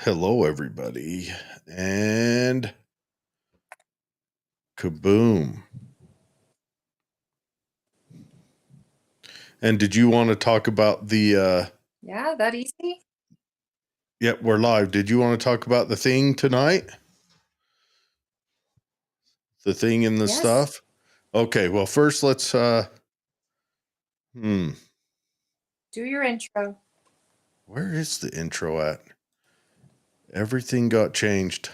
Hello, everybody, and kaboom. And did you want to talk about Yeah, that easy? yep, we're live. Did you want to talk about the thing tonight? The thing and the Yes. stuff? Okay, well, first let's, hmm, Do your intro. where is the intro at? Everything got changed.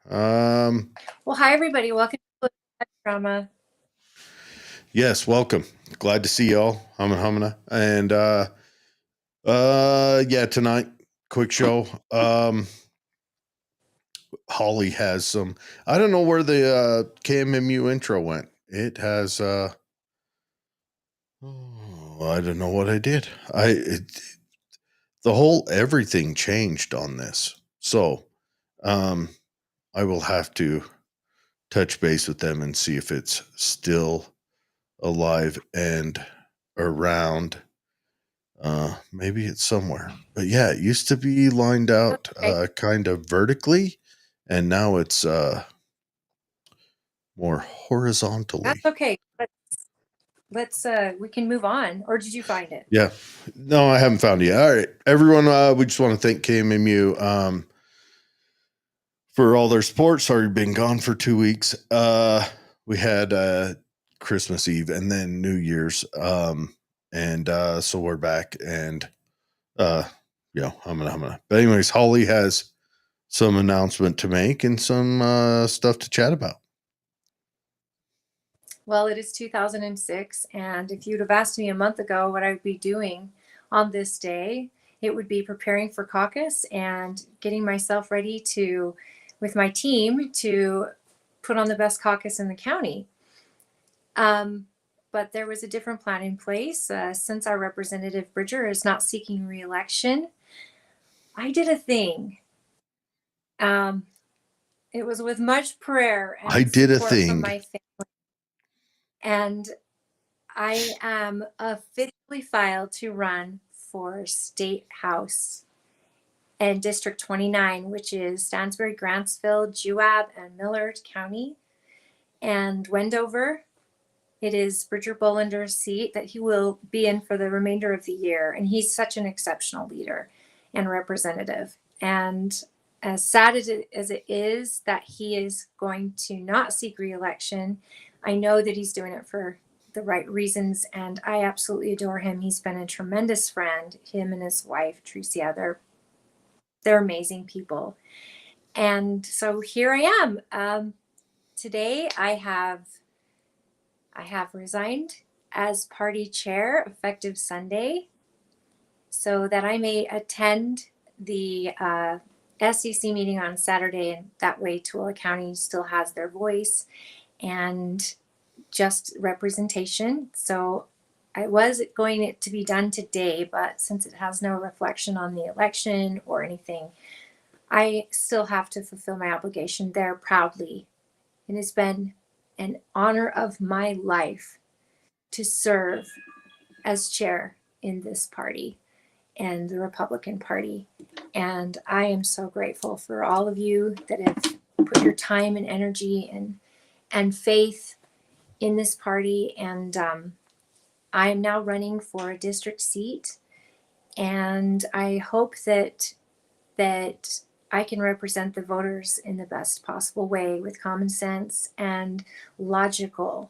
Um, Well, hi, everybody. Welcome to Drama. yes, welcome. Glad to see y'all. Humana. And, yeah, tonight, quick show. Holly has some. I don't know where the KMMU intro went. It has. Oh, I don't know what I did. The whole everything changed on this. So, um, I will have to touch base with them and see if it's still alive and around. Maybe it's somewhere. But yeah, it used to be lined out Okay, kind of vertically, and now it's more that's horizontally. okay. Let's we can move on. Or did you find it? Yeah. No, I haven't found it yet. All right. Everyone, we just want to thank KMMU for all their support. Sorry, been gone for 2 weeks. We had Christmas Eve and then New Year's. And so we're back and uh I'm gonna. But anyways, Holly has some announcement to make and some stuff to chat about. Well, it is 2006, and if you'd have asked me a month ago what I'd be doing on this day, it would be preparing for caucus and getting myself ready to, with my team, to put on the best caucus in the county. Um, but there was a different plan in place. Since our representative Bridger is not seeking reelection, I did a thing. Um, it was with much prayer I and did a support from thing. my family. And I am officially filed to run for State House and District 29, which is Stansbury, Grantsville, Juab, and Millard County, and Wendover. It is Bridger Bollander's seat that he will be in for the remainder of the year. And he's such an exceptional leader and representative. And as sad as it is that he is going to not seek reelection, I know that he's doing it for the right reasons. And I absolutely adore him. He's been a tremendous friend, him and his wife, Tricia. They're amazing people. And so here I am. Today I have resigned as party chair effective Sunday so that I may attend the SEC meeting on Saturday, and that way Tooele County still has their voice and just representation. So I was going it to be done today, but since it has no reflection on the election or anything, I still have to fulfill my obligation there proudly. It has been an honor of my life to serve as chair in this party and the Republican Party. And I am so grateful for all of you that have put your time and energy and faith in this party. And I am now running for a district seat, and I hope that I can represent the voters in the best possible way with common sense and logical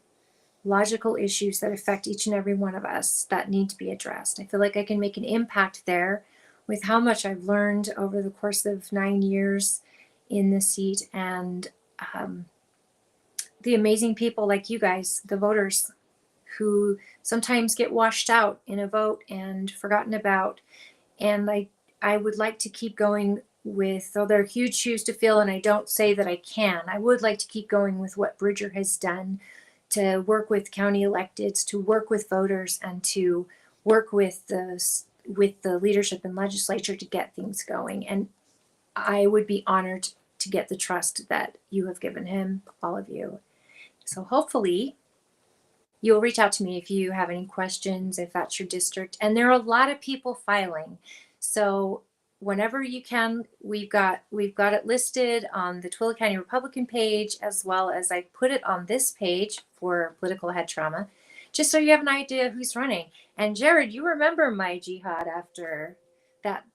issues that affect each and every one of us that need to be addressed. I feel like I can make an impact there with how much I've learned over the course of 9 years in the seat, and um, the amazing people like you guys, the voters, who sometimes get washed out in a vote and forgotten about. And I would like to keep going with, though they're huge shoes to fill, and I don't say that I can, I would like to keep going with what Bridger has done to work with county electeds, to work with voters, and to work with the leadership and legislature to get things going. And I would be honored to get the trust that you have given him, all of you. So hopefully you'll reach out to me if you have any questions, if that's your district. And there are a lot of people filing. So whenever you can, we've got it listed on the Twilla County Republican page, as well as I put it on this page for political head trauma, just so you have an idea who's running. And Jared, you remember my jihad after that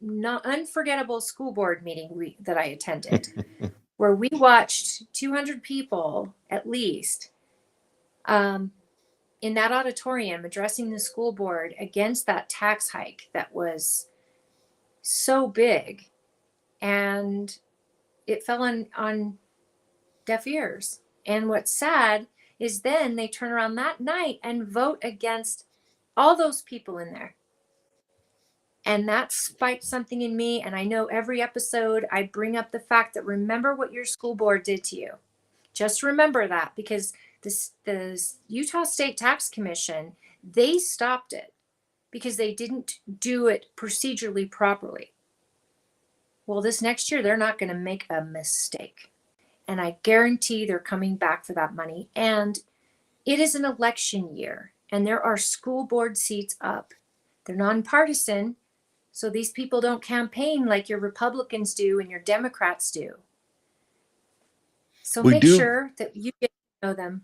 not unforgettable school board meeting that I attended, where we watched 200 people at least in that auditorium addressing the school board against that tax hike that was so big, and it fell on deaf ears. And what's sad is then they turn around that night and vote against all those people in there. And that spiked something in me. And I know every episode I bring up the fact that remember what your school board did to you. Just remember that, because the Utah State Tax Commission, they stopped it because they didn't do it procedurally properly. Well, this next year, they're not going to make a mistake. And I guarantee they're coming back for that money. And it is an election year, and there are school board seats up. They're nonpartisan, so these people don't campaign like your Republicans do and your Democrats do. So make sure that you get to know them.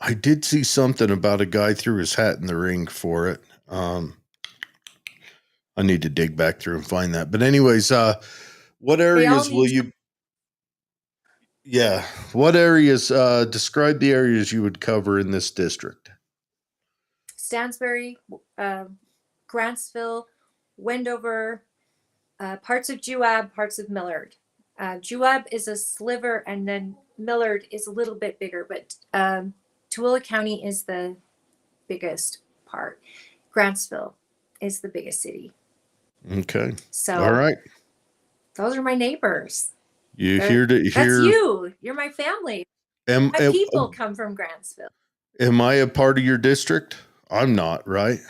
I did see something about a guy threw his hat in the ring for it. I need to dig back through and find that. But anyways, what areas will you? Yeah, what areas? Describe the areas you would cover in this district. Stansbury, Grantsville, Wendover, parts of Juab, parts of Millard. Juab is a sliver, and then Millard is a little bit bigger, but Tooele County is the biggest part. Grantsville is the biggest city. Okay. So, all right. Those are my neighbors. That's you. You're my family. My people come from Grantsville. Am I a part of your district? I'm not, right?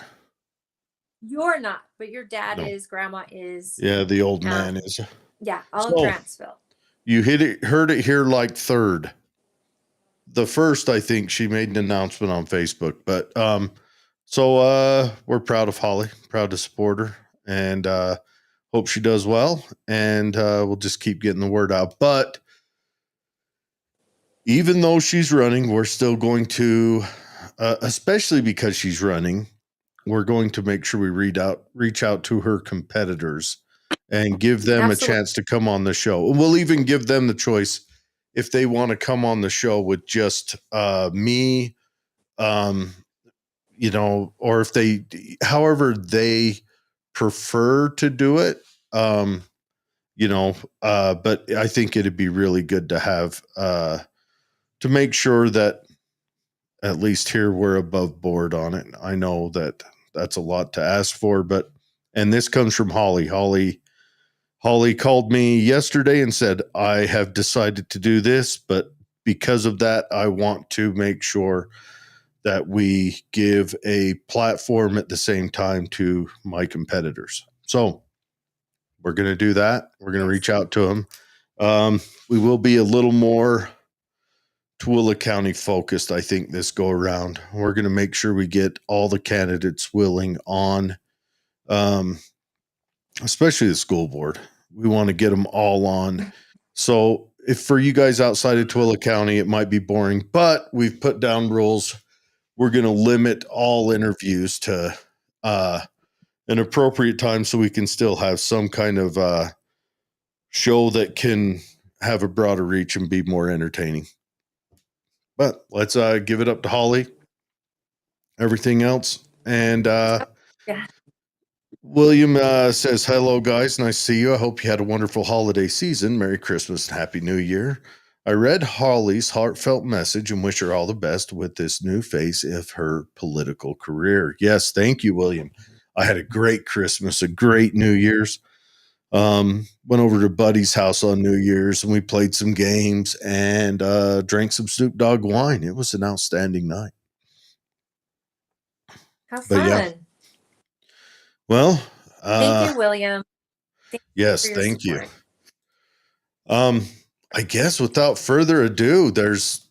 You're not, but your dad is, grandma is. Yeah, the old man is. Yeah, all of Grantsville. You heard it here like third. The first, I think she made an announcement on Facebook, but so we're proud of Holly, proud to support her, and hope she does well, and we'll just keep getting the word out. But even though she's running, we're still going to, especially because she's running, we're going to make sure we reach out to her competitors and give them a chance to come on the show. We'll even give them the choice if they want to come on the show with just me, you know, or if they, however they prefer to do it, you know, but I think it'd be really good to have, to make sure that at least here we're above board on it. I know that that's a lot to ask for, but, and this comes from Holly. Holly called me yesterday and said, I have decided to do this, but because of that, I want to make sure that we give a platform at the same time to my competitors. So we're going to do that. We're going to reach out to them. We will be a little more Tooele County focused, I think, this go around. We're going to make sure we get all the candidates willing on, especially the school board. We want to get them all on. So if for you guys outside of Tooele County, it might be boring, but we've put down rules. We're going to limit all interviews to an appropriate time so we can still have some kind of show that can have a broader reach and be more entertaining. But let's give it up to Holly. Everything else. And William says, hello, guys. Nice to see you. I hope you had a wonderful holiday season. Merry Christmas and Happy New Year. I read Holly's heartfelt message and wish her all the best with this new phase of her political career. Yes, thank you, William. I had a great Christmas, a great New Year's. Went over to Buddy's house on New Year's and we played some games and drank some Snoop Dogg wine. It was an outstanding night. How fun. Yeah. Well, thank you, William. Yes, thank you. I guess without further ado, there's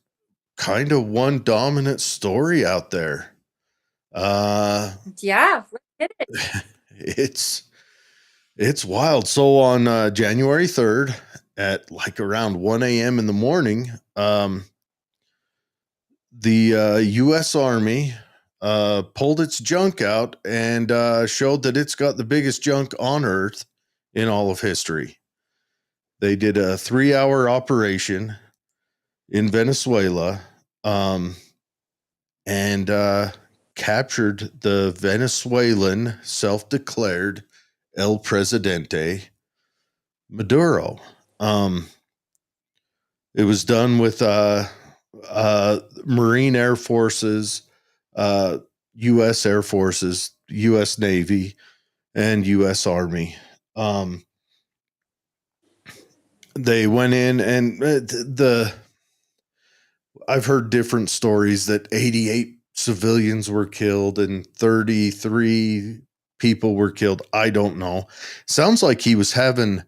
kind of one dominant story out there. Yeah, let's get it. It's wild. So on January 3rd at like around 1 a.m. in the morning, the U.S. Army pulled its junk out and showed that it's got the biggest junk on Earth in all of history. They did a 3-hour operation in Venezuela, and captured the Venezuelan self-declared El Presidente Maduro. It was done with Marine Air Forces, U.S. Air Forces, U.S. Navy, and U.S. Army. They went in and I've heard different stories that 88 civilians were killed and 33 people were killed. I don't know. Sounds like he was having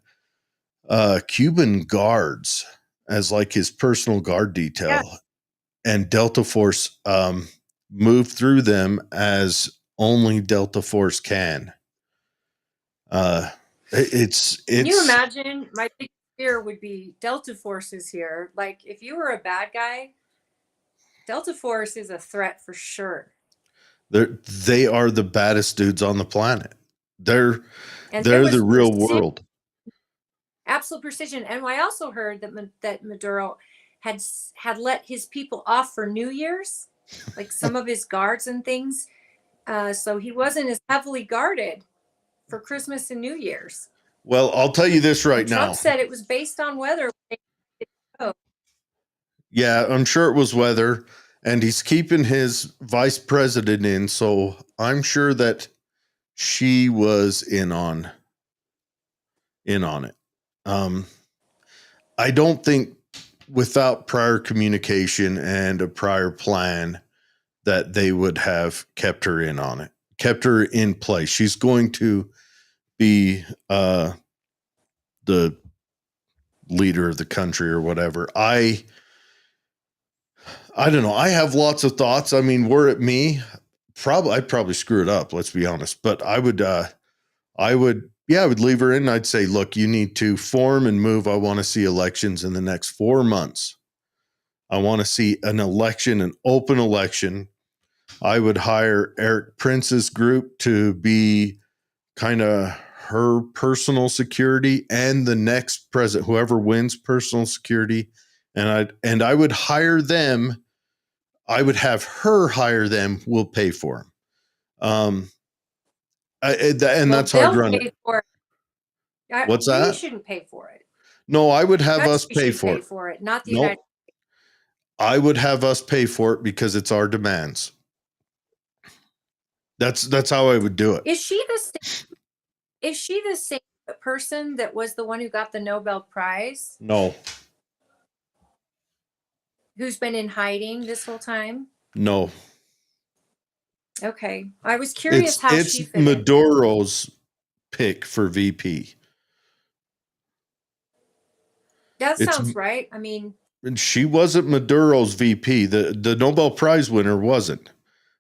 Cuban guards as like his personal guard detail, Yeah. and Delta Force moved through them as only Delta Force can. Can you It's imagine? My big fear would be Delta Forces here. Like, if you were a bad guy, Delta Force is a threat for sure. they are the baddest dudes on the planet. They're And there they're the was real precision, world. absolute precision. And I also heard that Maduro had let his people off for New Year's, like some of his guards and things. So he wasn't as heavily guarded for Christmas and New Year's. Well, I'll tell you this right And Trump now. said it was based on weather. Yeah, I'm sure it was weather, and he's keeping his vice president in, so I'm sure that she was in on it. Um, I don't think without prior communication and a prior plan that they would have kept her in on it, kept her in place. She's going to be the leader of the country or whatever. I don't know. I have lots of thoughts. I mean, were it me, I'd probably screw it up. Let's be honest. But I would leave her in. I'd say, look, you need to form and move. I want to see elections in the next 4 months. I want to see an election, an open election. I would hire Eric Prince's group to be kind of her personal security and the next president, whoever wins, personal security. And I would hire them. I would have her hire them. We'll pay for them. And Well, that's how I'd they'll run pay it. for it. What's We that? shouldn't pay for it. No, I would The have us country pay should for pay it. for it, not the United. Nope. I would have us pay for it because it's our demands. That's how I would do it. Is she the same, is she the same person that was the one who got the Nobel Prize, No, who's been in hiding this whole time? no. Okay, I was curious how It's she fit in. Maduro's pick for VP. That It's sounds right. I mean, and she wasn't Maduro's VP. The Nobel Prize winner wasn't.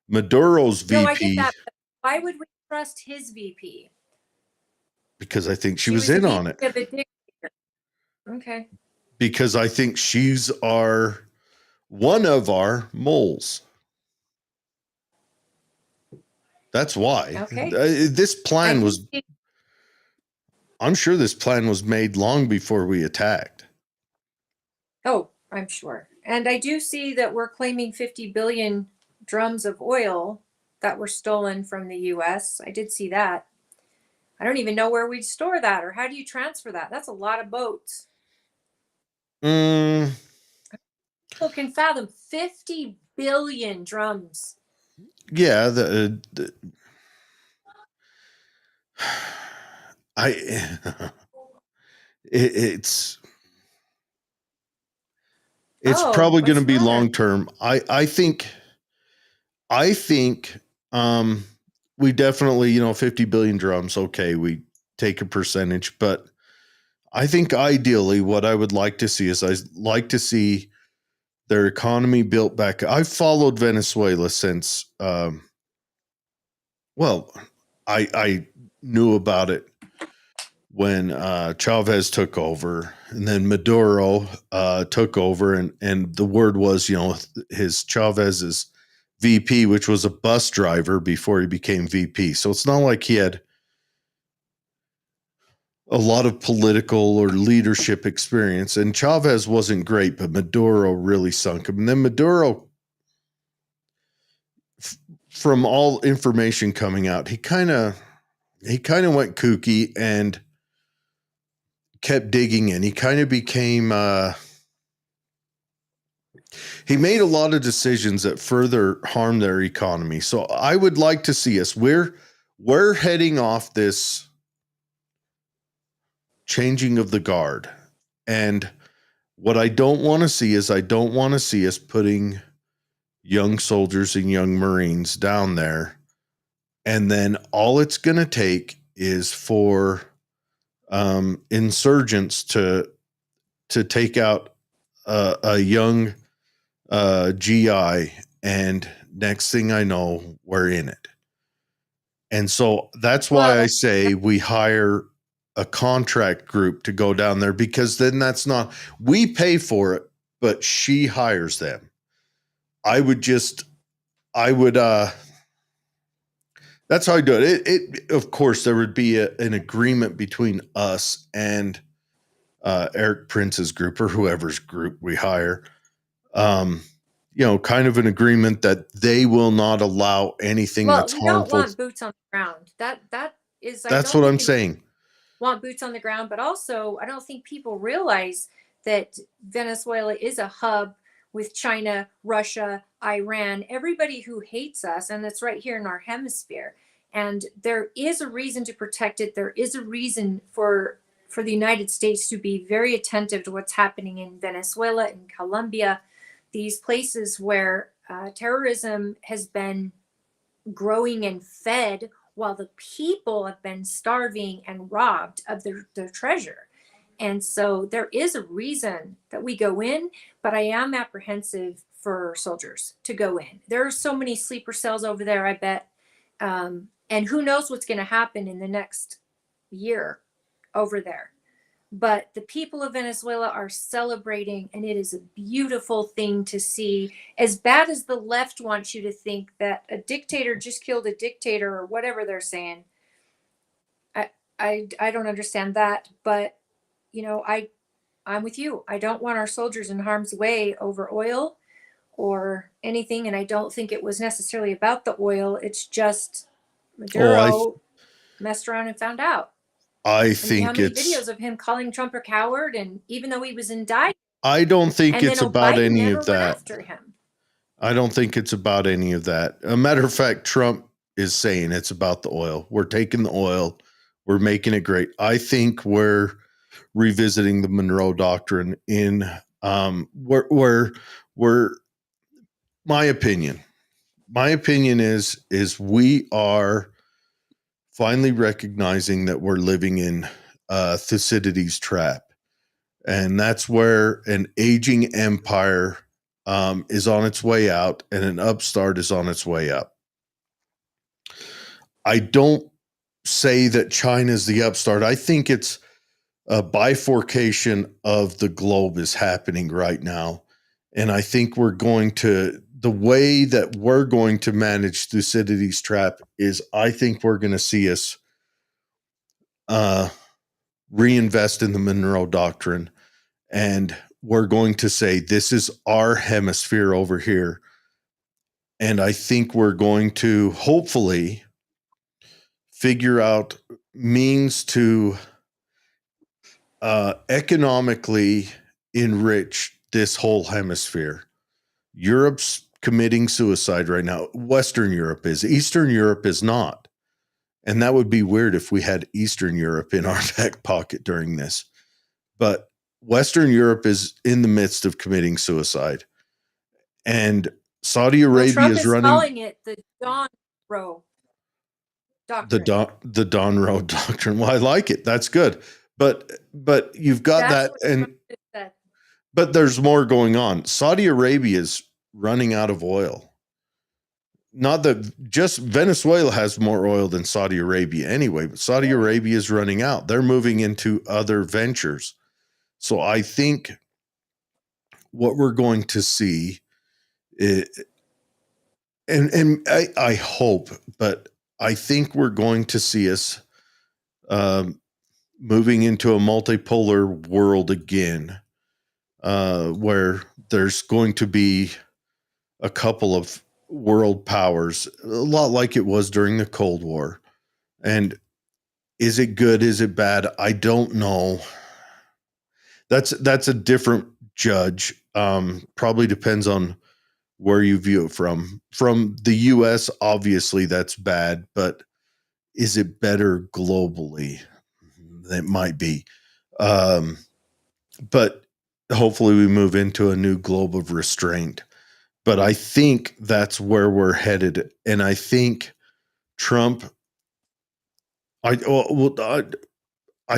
Maduro's no, I get VP that. But why would we trust his VP? because I think she She was was the in VP on it. of a dictator. Okay. Because I think she's one of our moles. That's why. Okay. This I plan do was, see, I'm sure this plan was made long before we attacked. oh, I'm sure. And I do see that we're claiming 50 billion drums of oil that were stolen from the US. I did see that. I don't even know where we'd store that or how do you transfer that? That's a lot of boats. Mm, People can fathom 50 billion drums. yeah, I it's Oh, probably going to what's the be matter? long term. I think we definitely, 50 billion drums, okay, we take a percentage, but I think ideally what I would like to see is I'd like to see their economy built back. I've followed Venezuela since well, I knew about it when Chavez took over, and then Maduro took over, and the word was, his Chavez's VP, which was a bus driver before he became VP. So it's not like he had a lot of political or leadership experience. And Chavez wasn't great, but Maduro really sunk him. And then Maduro, from all information coming out, he kind of went kooky and kept digging in. He kind of became he made a lot of decisions that further harm their economy. So I would like to see us. We're heading off this changing of the guard. And what I don't want to see is, I don't want to see us putting young soldiers and young Marines down there. And then all it's going to take is for insurgents to take out a young GI, and next thing I know, we're in it. And so that's why I say we hire a contract group to go down there, because then that's not, we pay for it, but she hires them. I would that's how I do it. It of course, there would be an agreement between us and Eric Prince's group, or whoever's group we hire. Kind of an agreement that they will not allow anything that's harmful. We don't want boots on the ground. That is, that's what I'm saying. Want boots on the ground, but also I don't think people realize that Venezuela is a hub with China, Russia, Iran, everybody who hates us, and that's right here in our hemisphere. And there is a reason to protect it. There is a reason for the United States to be very attentive to what's happening in Venezuela and Colombia, these places where terrorism has been growing and fed while the people have been starving and robbed of their treasure. And so there is a reason that we go in, but I am apprehensive for soldiers to go in. There are so many sleeper cells over there, I bet. And who knows what's going to happen in the next year over there. But the people of Venezuela are celebrating, and it is a beautiful thing to see. As bad as the left wants you to think that a dictator just killed a dictator, or whatever they're saying, I don't understand that. But I'm with you. I don't want our soldiers in harm's way over oil or anything, and I don't think it was necessarily about the oil. It's just Maduro messed around and found out. I think how many videos of him calling Trump a coward, and even though he was indicted, I don't think it's about any of that. After him. I don't think it's about any of that. A matter of fact, Trump is saying it's about the oil. We're taking the oil, we're making it great. I think we're revisiting the Monroe Doctrine in where my opinion is we are finally recognizing that we're living in Thucydides' trap. And that's where an aging empire is on its way out, and an upstart is on its way up. I don't say that China's the upstart. I think it's a bifurcation of the globe is happening right now. And I think the way that we're going to manage Thucydides' trap is, I think we're going to see us reinvest in the Monroe Doctrine. And we're going to say, this is our hemisphere over here. And I think we're going to hopefully figure out means to economically enrich this whole hemisphere. Europe's committing suicide right now. Western Europe is. Eastern Europe is not. And that would be weird if we had Eastern Europe in our back pocket during this. But Western Europe is in the midst of committing suicide. And Saudi Arabia Trump is running. Calling it the Don Roe Doctrine. The Don Roe Doctrine. Well, I like it. That's good. But you've got that, and but there's more going on. Saudi Arabia is running out of oil. not that just Venezuela has more oil than Saudi Arabia anyway, but Saudi Arabia is running out. They're moving into other ventures. So I think what we're going to see, i- and I hope, but I think we're going to see us um, moving into a multipolar world again, where there's going to be a couple of world powers, a lot like it was during the Cold War. And is it good? Is it bad? I don't know. That's a different judge. Probably depends on where you view it from. From the US, obviously that's bad, but is it better globally? It might be. Um, but hopefully we move into a new globe of restraint. But I think that's where we're headed. And I think Trump, I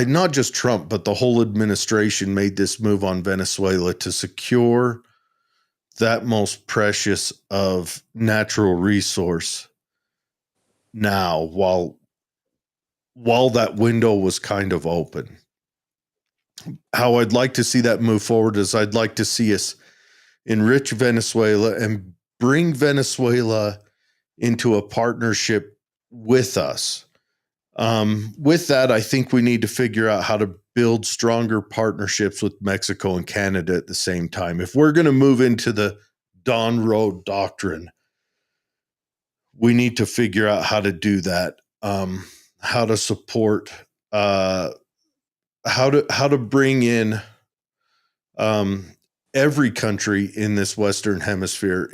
not just Trump, but the whole administration made this move on Venezuela to secure that most precious of natural resource now while that window was kind of open. How I'd like to see that move forward is I'd like to see us enrich Venezuela and bring Venezuela into a partnership with us. With that, I think we need to figure out how to build stronger partnerships with Mexico and Canada at the same time. If we're going to move into the Don Road doctrine, we need to figure out how to do that. How to support, how to bring in um, every country in this Western Hemisphere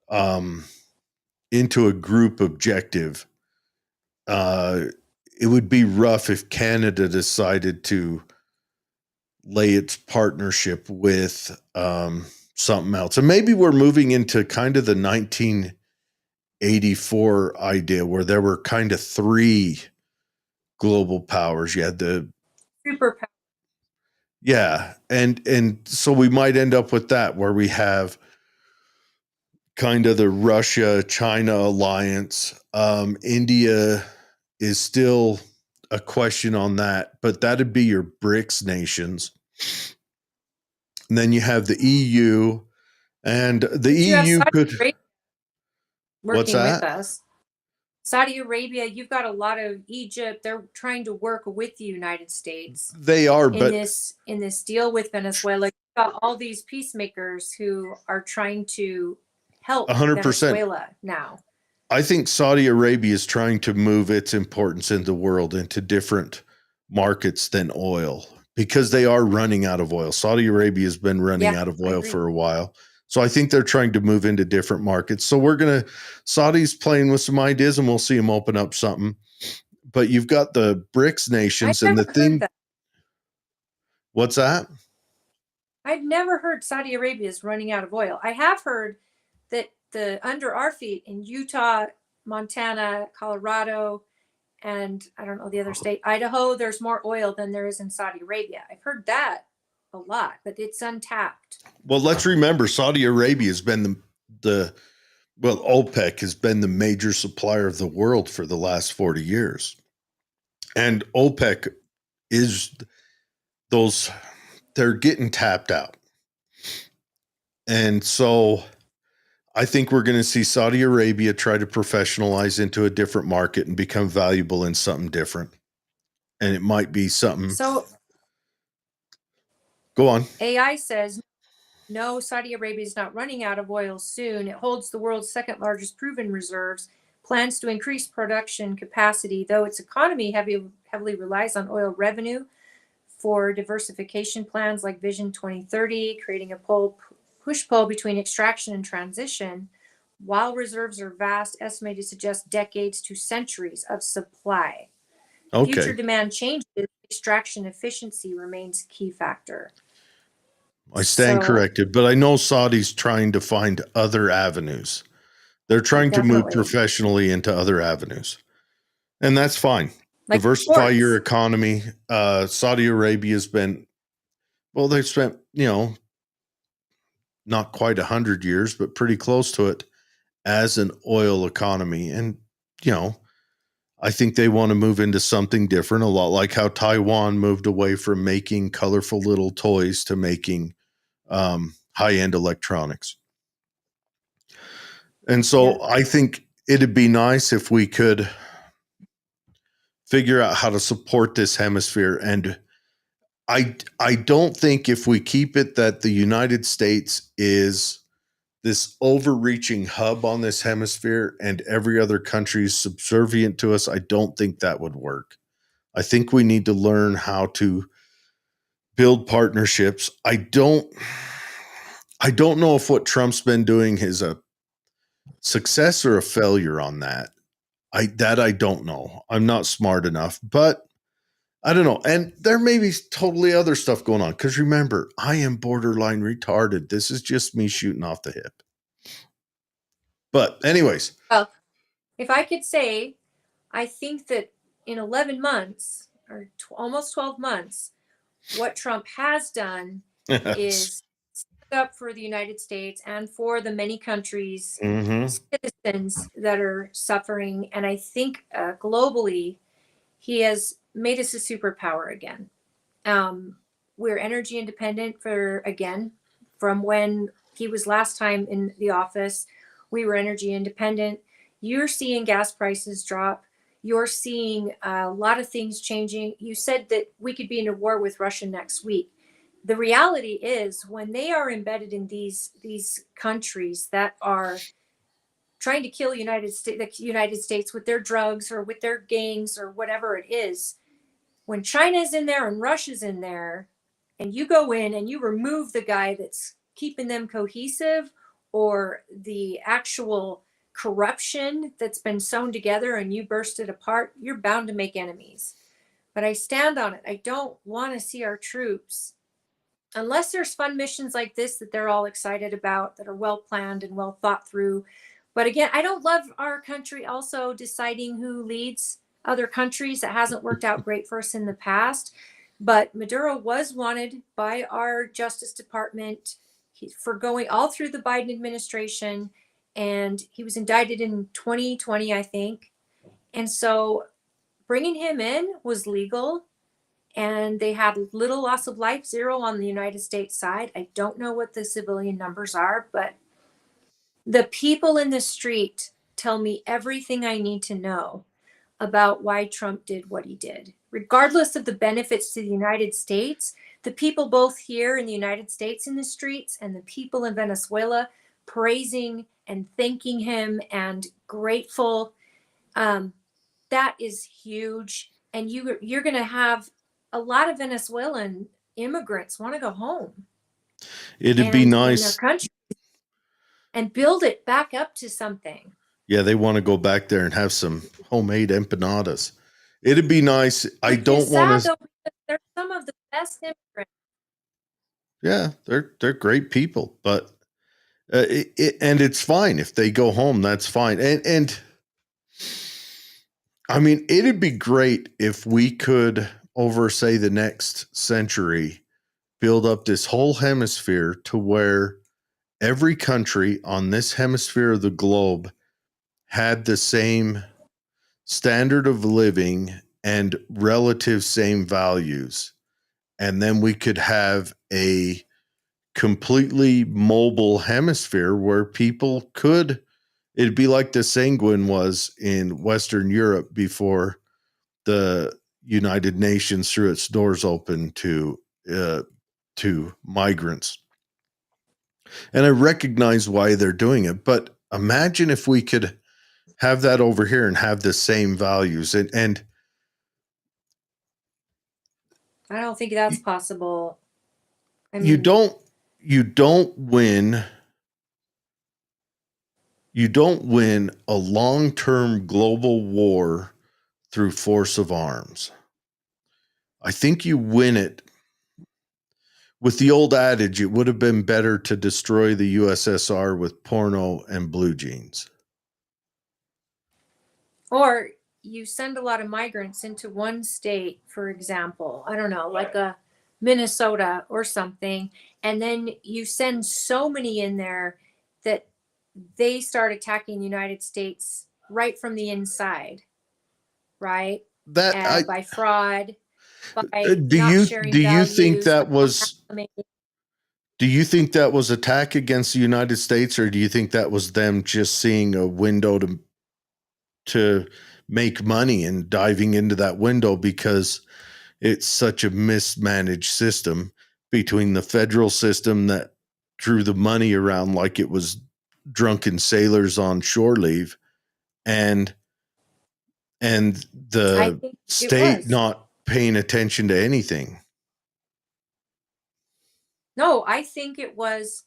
um, into a group objective. Uh, it would be rough if Canada decided to lay its partnership with something else. And maybe we're moving into kind of the 1984 idea where there were kind of three global powers. You had the Super. yeah, and so we might end up with that where we have kind of the Russia China alliance. India is still a question on that, but that'd be your BRICS nations. And then you have the EU, and the You have EU Saudi could. Arabia What's working with that? us. Saudi Arabia, you've got a lot of Egypt. They're trying to work with the United States They are, in but this deal with Venezuela. You've got all these peacemakers who are trying to help 100%. Venezuela now. I think Saudi Arabia is trying to move its importance in the world into different markets than oil because they are running out of oil. Saudi Arabia has been running Yeah, out of I oil agree. for a while. So I think they're trying to move into different markets. So Saudi's playing with some ideas and we'll see them open up something. But you've got the BRICS I nations and the never heard thing, that. what's that? I've never heard Saudi Arabia is running out of oil. I have heard that the under our feet in Utah, Montana, Colorado, and I don't know the other state, Idaho, there's more oil than there is in Saudi Arabia. I've heard that a lot, but it's untapped. Well, let's remember Saudi Arabia has been the well, OPEC has been the major supplier of the world for the last 40 years. And OPEC is those, they're getting tapped out. And so I think we're going to see Saudi Arabia try to professionalize into a different market and become valuable in something different. And it might be something. So Go on. AI says no, Saudi Arabia is not running out of oil soon. It holds the world's second largest proven reserves, plans to increase production capacity, though its economy heavily relies on oil revenue for diversification plans like Vision 2030, creating a push pull between extraction and transition. While reserves are vast, estimated to suggest decades to centuries of supply. Future Okay. demand changes, extraction efficiency remains key factor. I stand So, corrected, but I know Saudi's trying to find other avenues. They're oh, trying to move definitely. professionally into other avenues. And that's fine. Like Diversify your sports. economy. Saudi Arabia has been, well, they've spent, not quite 100 years, but pretty close to it, as an oil economy. And, you know, I think they want to move into something different, a lot like how Taiwan moved away from making colorful little toys to making high end electronics. And Yeah. so I think it'd be nice if we could figure out how to support this hemisphere. And I don't think if we keep it that the United States is this overreaching hub on this hemisphere and every other country is subservient to us, I don't think that would work. I think we need to learn how to build partnerships. I don't know if what Trump's been doing is a success or a failure on that. I don't know. I'm not smart enough, but I don't know. And there may be totally other stuff going on. Because remember, I am borderline retarded. This is just me shooting off the hip. But, anyways, Well, if I could say, I think that in 11 months or almost 12 months, what Trump has done yes. is stood up for the United States and for the many countries, Hmm. citizens that are suffering. And I think globally, he has made us a superpower again. Um, we're energy independent from when he was last time in the office. We were energy independent. You're seeing gas prices drop. You're seeing a lot of things changing. You said that we could be in a war with Russia next week. The reality is, when they are embedded in these countries that are trying to kill the United States with their drugs or with their gangs or whatever it is, when China's in there and Russia's in there, and you go in and you remove the guy that's keeping them cohesive, or the actual corruption that's been sewn together, and you burst it apart, you're bound to make enemies. But I stand on it. I don't want to see our troops, unless there's fun missions like this that they're all excited about, that are well planned and well thought through. But again, I don't love our country also deciding who leads other countries. That hasn't worked out great for us in the past. But Maduro was wanted by our Justice Department for going all through the Biden administration, and he was indicted in 2020, I think. And so bringing him in was legal, and they had little loss of life, zero on the United States side. I don't know what the civilian numbers are, but the people in the street tell me everything I need to know about why Trump did what he did. Regardless of the benefits to the United States, the people both here in the United States in the streets and the people in Venezuela praising and thanking him and grateful. Um, that is huge. And you're going to have a lot of Venezuelan immigrants want to go home It'd be and in their nice. country and build it back up to something. Yeah, they want to go back there and have some homemade empanadas. It'd be nice. I Which is don't want sad to. though, because they're some of the best immigrants. Yeah, they're great people, but and it's fine if they go home. That's fine. And I mean, it'd be great if we could, over say the next century, build up this whole hemisphere to where every country on this hemisphere of the globe had the same standard of living and relative same values. And then we could have a completely mobile hemisphere where people could, it'd be like the Sanguine was in Western Europe before the United Nations threw its doors open to migrants. And I recognize why they're doing it, but imagine if we could have that over here and have the same values. And I don't think that's possible. I you mean, don't you don't win you don't win a long-term global war through force of arms. I think you win it with the old adage, it would have been better to destroy the USSR with porno and blue jeans. or you send a lot of migrants into one state, for example, I don't know, like a Minnesota or something, and then you send so many in there that they start attacking the United States right from the inside, right? That I By fraud, by do not you sharing do you think values, by that not was acclimating. do you think that was attack against the United States, or do you think that was them just seeing a window to make money and diving into that window because it's such a mismanaged system between the federal system that drew the money around like it was drunken sailors on shore leave and I the think it state was. not paying attention to anything. No, I think it was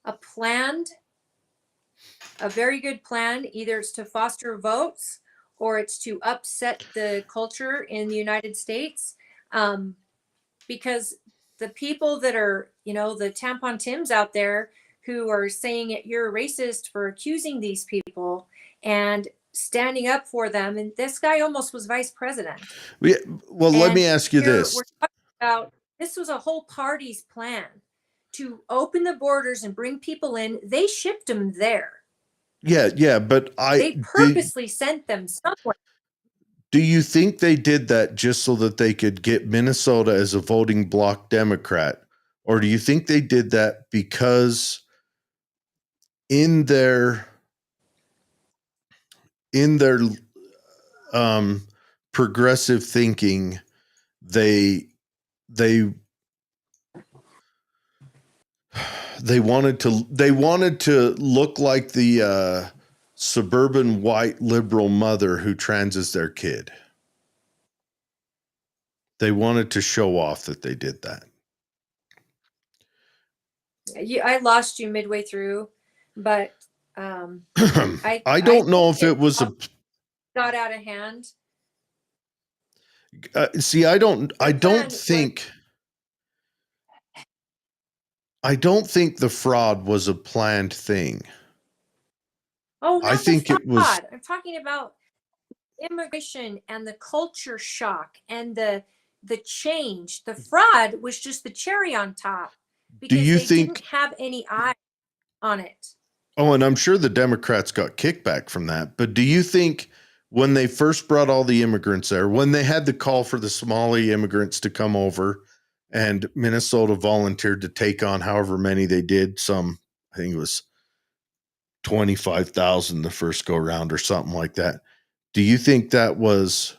a planned, a very good plan. Either it's to foster votes or it's to upset the culture in the United States. Um, because the people that are, the tampon Tims out there who are saying it, you're a racist for accusing these people and standing up for them. And this guy almost was vice president. We, well, let And me ask you here this. we're talking about this was a whole party's plan to open the borders and bring people in. They shipped them there. Yeah, but They purposely sent them somewhere. do you think they did that just so that they could get Minnesota as a voting bloc Democrat? Or do you think they did that because in their in their um, progressive thinking, they they wanted to look like the suburban white liberal mother who transes their kid. They wanted to show off that they did that. I lost you midway through, but I I don't know think if it was a got out of hand. see. Their plan was, I don't think the fraud was a planned thing. oh, I not the think it was. fraud. I'm talking about immigration and the culture shock and the change. The fraud was just the cherry on top Do because you they didn't think? have any eye on it. Oh, and I'm sure the Democrats got kickback from that. But do you think when they first brought all the immigrants there, when they had the call for the Somali immigrants to come over, and Minnesota volunteered to take on however many they did, I think it was 25,000 the first go round or something like that. Do you think that was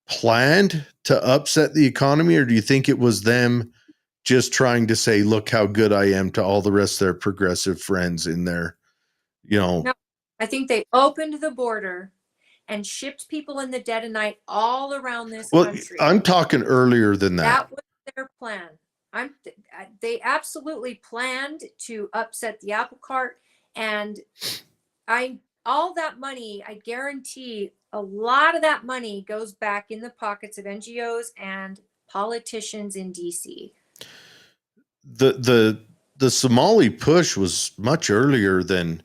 planned to upset the economy, or do you think it was them just trying to say, look how good I am to all the rest of their progressive friends in there, No, I think they opened the border and shipped people in the dead of night all around this well, country. I'm talking earlier than that. That was their plan. They absolutely planned to upset the apple cart, and I all that money, I guarantee a lot of that money goes back in the pockets of NGOs and politicians in DC. The Somali push was much earlier than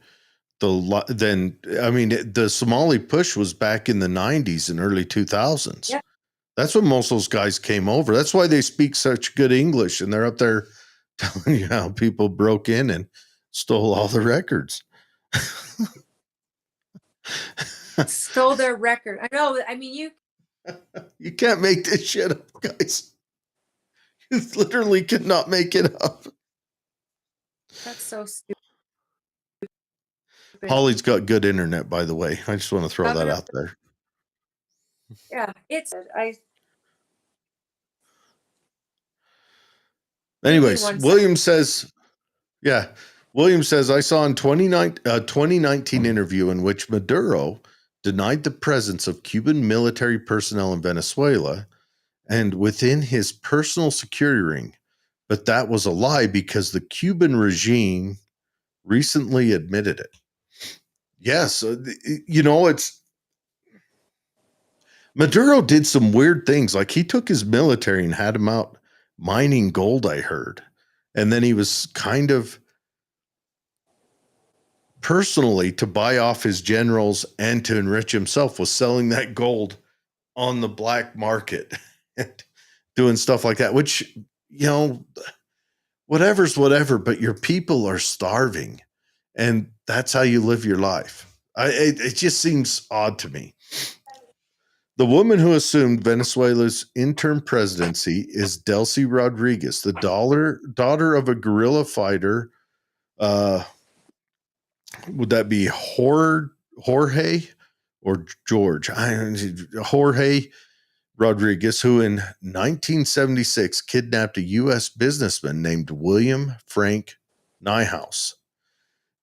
the Somali push was back in the 90s and early 2000s. Yeah. That's when most of those guys came over. That's why they speak such good English and they're up there telling you how people broke in and stole all the records. Stole their record. I know. I mean, you can't make this shit up, guys. You literally could not make it up. that's so stupid. Holly's got good internet, by the way. I just want to throw that out there. Yeah, it's I. Anyways, Williams says, I saw in 2019 interview in which Maduro denied the presence of Cuban military personnel in Venezuela and within his personal security ring. But that was a lie because the Cuban regime recently admitted it. Yes, it's Maduro did some weird things. Like he took his military and had him out mining gold, I heard. And then he was kind of personally to buy off his generals and to enrich himself was selling that gold on the black market and doing stuff like that, which, whatever's whatever, but your people are starving. and that's how you live your life. It just seems odd to me. The woman who assumed Venezuela's interim presidency is Delcy Rodriguez, the daughter of a guerrilla fighter. Uh, would that be Jorge or George? Jorge Rodriguez, who in 1976 kidnapped a U.S. businessman named William Frank Niehaus.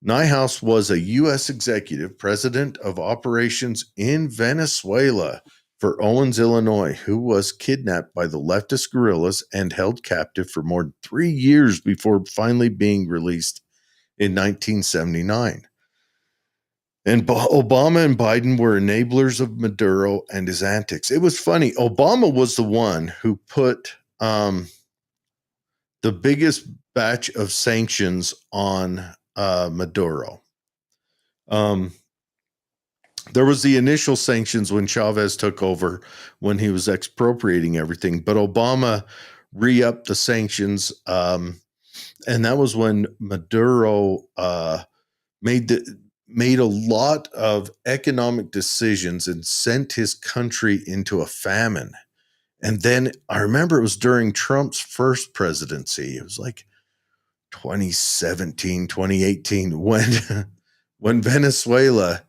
Niehaus was a U.S. executive, president of operations in Venezuela for Owens, Illinois, who was kidnapped by the leftist guerrillas and held captive for more than 3 years before finally being released in 1979. And Obama and Biden were enablers of Maduro and his antics. It was funny. Obama was the one who put the biggest batch of sanctions on Maduro. There was the initial sanctions when Chavez took over, when he was expropriating everything, but Obama re-upped the sanctions, and that was when Maduro made a lot of economic decisions and sent his country into a famine. And then I remember it was during Trump's first presidency. It was like 2017, 2018, when Venezuela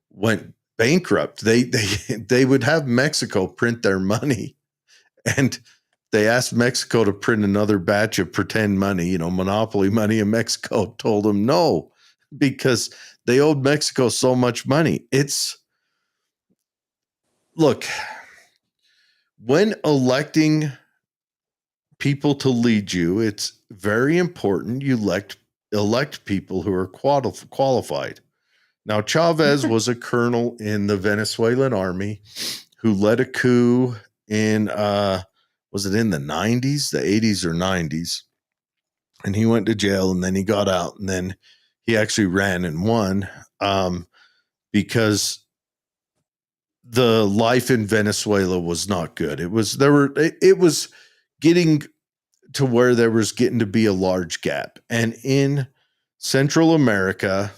went bankrupt. They would have Mexico print their money, and they asked Mexico to print another batch of pretend money, monopoly money, and Mexico told them no, because they owed Mexico so much money. Look, when electing people to lead you, it's very important you elect people who are qualified. Now, Chavez was a colonel in the Venezuelan army who led a coup in, was it in the 90s, the 80s or 90s? And he went to jail, and then he got out, and then he actually ran and won, because the life in Venezuela was not good. It was getting to where there was getting to be a large gap. And in Central America,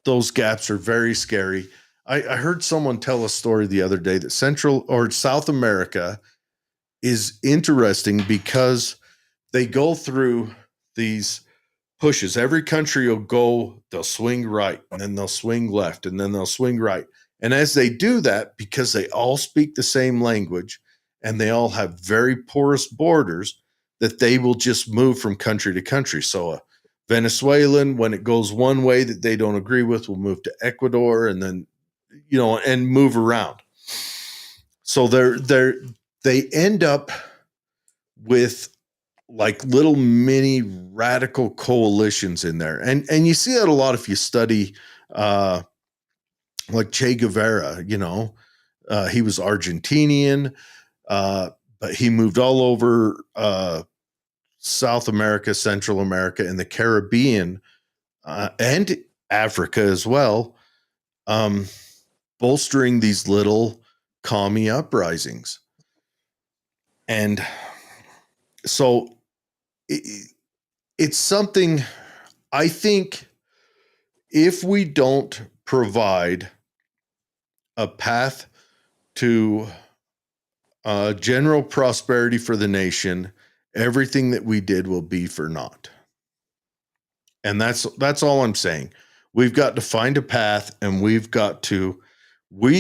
those gaps are very scary. I heard someone tell a story the other day that Central or South America is interesting because they go through these pushes. Every country they'll swing right, and then they'll swing left, and then they'll swing right. And as they do that, because they all speak the same language and they all have very porous borders, that they will just move from country to country. So a Venezuelan, when it goes one way that they don't agree with, will move to Ecuador, and then, and move around. So they end up with like little mini radical coalitions in there. And you see that a lot if you study like Che Guevara, he was Argentinian, but he moved all over South America, Central America, and the Caribbean, and Africa as well, bolstering these little commie uprisings. And so it's something, I think, if we don't provide a path to general prosperity for the nation, everything that we did will be for naught. And that's all I'm saying. We've got to find a path, and we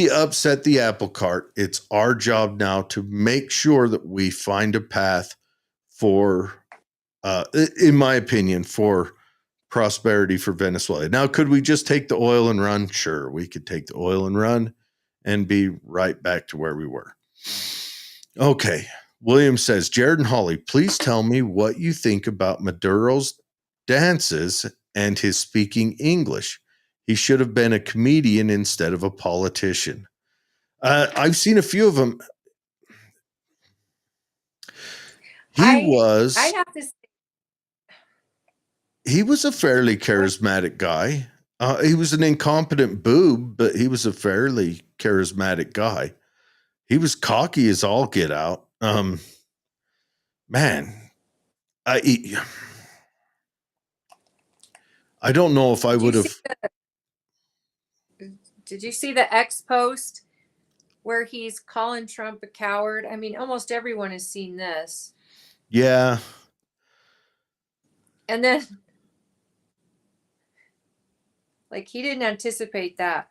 upset the apple cart. It's our job now to make sure that we find a path for, in my opinion, for prosperity for Venezuela. Now, could we just take the oil and run? Sure, we could take the oil and run and be right back to where we were. Okay. William says, Jared and Holly, please tell me what you think about Maduro's dances and his speaking English. He should have been a comedian instead of a politician. I've seen a few of them. I'd have to say, he was a fairly charismatic guy. He was an incompetent boob, but he was a fairly charismatic guy. He was cocky as all get out. Man, I I don't know if I Did you would see have. Did you see the X post where he's calling Trump a coward? I mean, almost everyone has seen this. Yeah. And then, like, he didn't anticipate that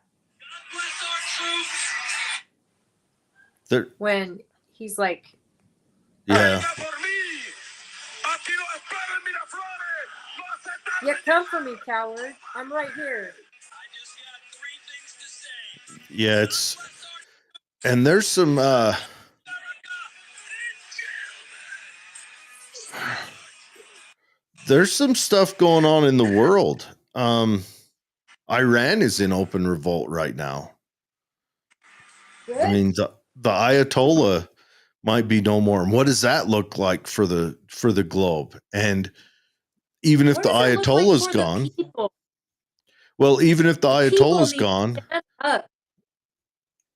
There. when he's like, Yeah. yeah, come for me, coward. I'm right here. Yeah. It's and there's some. There's some stuff going on in the world. Iran is in open revolt right now. Good. I mean, the Ayatollah might be no more. And what does that look like for the globe? And even if What the does it look like Ayatollah's for the gone, people? well, even if the The people Ayatollah's need to gone, stand up.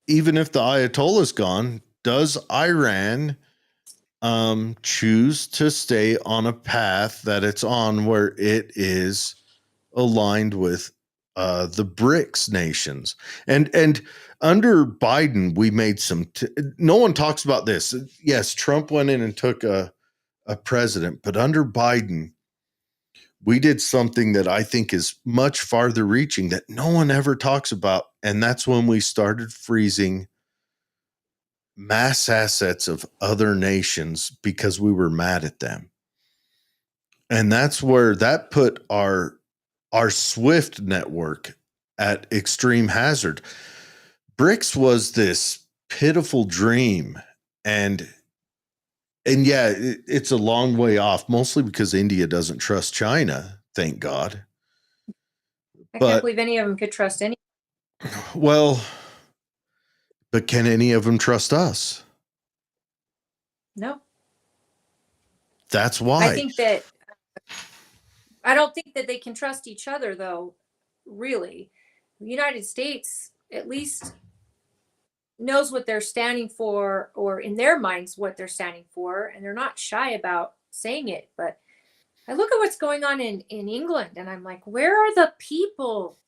even if the Ayatollah's gone, does Iran choose to stay on a path that it's on where it is aligned with the BRICS nations? And under Biden, we made some. No one talks about this. Yes, Trump went in and took a president, but under Biden, we did something that I think is much farther reaching that no one ever talks about, and that's when we started freezing mass assets of other nations because we were mad at them. And that's where that put our SWIFT network at extreme hazard. BRICS was this pitiful dream, and yeah, it's a long way off, mostly because India doesn't trust China, thank God. I can't But believe any of them could trust any. well, but can any of them trust us? No. That's I why. think that I don't think that they can trust each other, though. Really, the United States at least knows what they're standing for, or in their minds what they're standing for, and they're not shy about saying it. But I look at what's going on in England, and I'm like, where are the people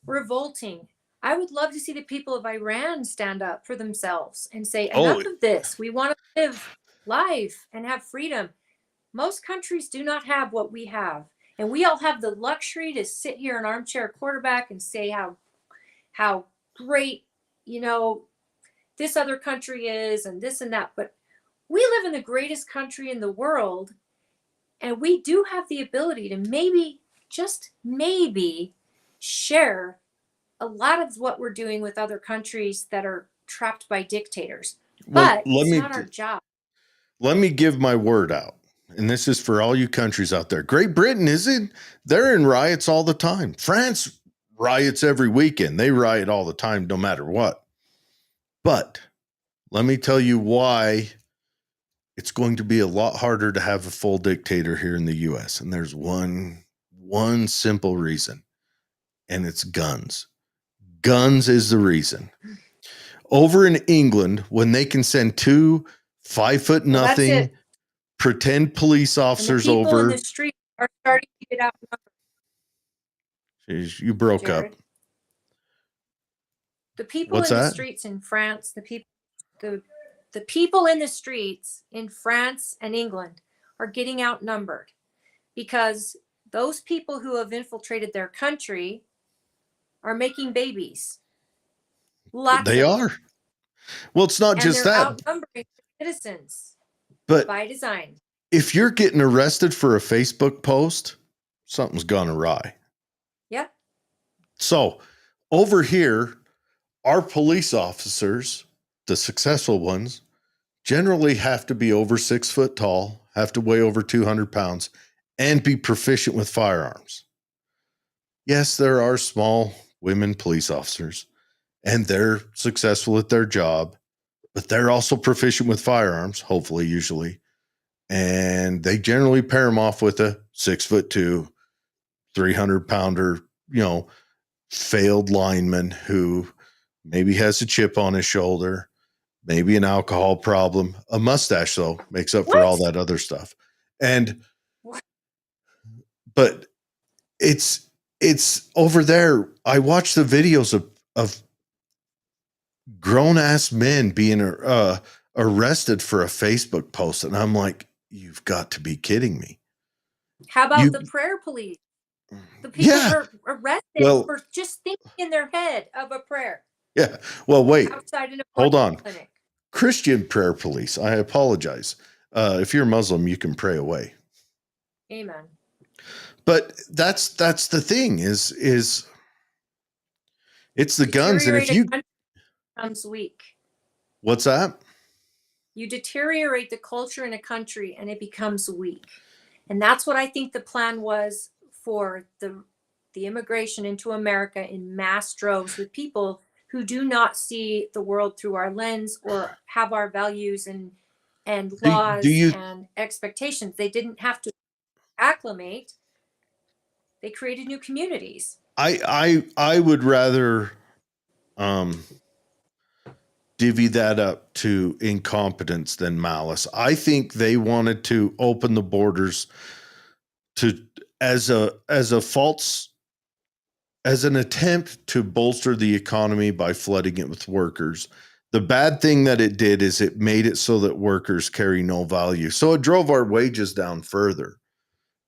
revolting? I would love to see the people of Iran stand up for themselves and say, Oh, enough of this. We want to live life and have freedom. Most countries do not have what we have. And we all have the luxury to sit here in armchair quarterback and say how great, you know, this other country is and this and that. But we live in the greatest country in the world, and we do have the ability to maybe, just maybe, share a lot of what we're doing with other countries that are trapped by dictators. well, But it's not our job. let me give my word out. And this is for all you countries out there. Great Britain they're in riots all the time. France riots every weekend. They riot all the time, no matter what. But let me tell you why it's going to be a lot harder to have a full dictator here in the US. And there's one simple reason, and it's guns. Guns is the reason. Over in England, when they can send 2 5-foot Well, that's nothing it. pretend police And the officers people in over. the street are starting to get out. Jeez, you broke Jared. up. The people What's in the that? streets in France, the people in the streets in France and England are getting outnumbered because those people who have infiltrated their country are making babies. Lots They of are. them. Well, it's not And just they're that, outnumbering citizens but by design. if you're getting arrested for a Facebook post, something's gone awry. Yeah. So over here, our police officers, the successful ones, generally have to be over 6 foot tall, have to weigh over 200 pounds, and be proficient with firearms. Yes, there are small women police officers, and they're successful at their job, but they're also proficient with firearms, hopefully, usually. And they generally pair them off with a 6'2", 300-pounder, failed lineman who maybe has a chip on his shoulder, maybe an alcohol problem. A mustache, though, makes up for all What? that other stuff. And, What? but it's it's over there. I watch the videos of grown ass men being arrested for a Facebook post, and I'm like, you've got to be kidding me. How about You, the prayer police? The people yeah. were arrested Well, for just thinking in their head of a prayer yeah. Well, wait, outside an hold abortion on. clinic. Christian prayer police. I apologize. If you're Muslim, you can pray away. Amen. But that's the thing is it's the guns, and if Deteriorate a you country becomes weak. what's that? You deteriorate the culture in a country and it becomes weak. And that's what I think the plan was for the immigration into America in mass droves with people who do not see the world through our lens or have our values and Do laws you? and expectations. They didn't have to acclimate. They created new communities. I would rather um divvy that up to incompetence than malice. I think they wanted to open the borders to as a false as an attempt to bolster the economy by flooding it with workers. The bad thing that it did is it made it so that workers carry no value. So it drove our wages down further.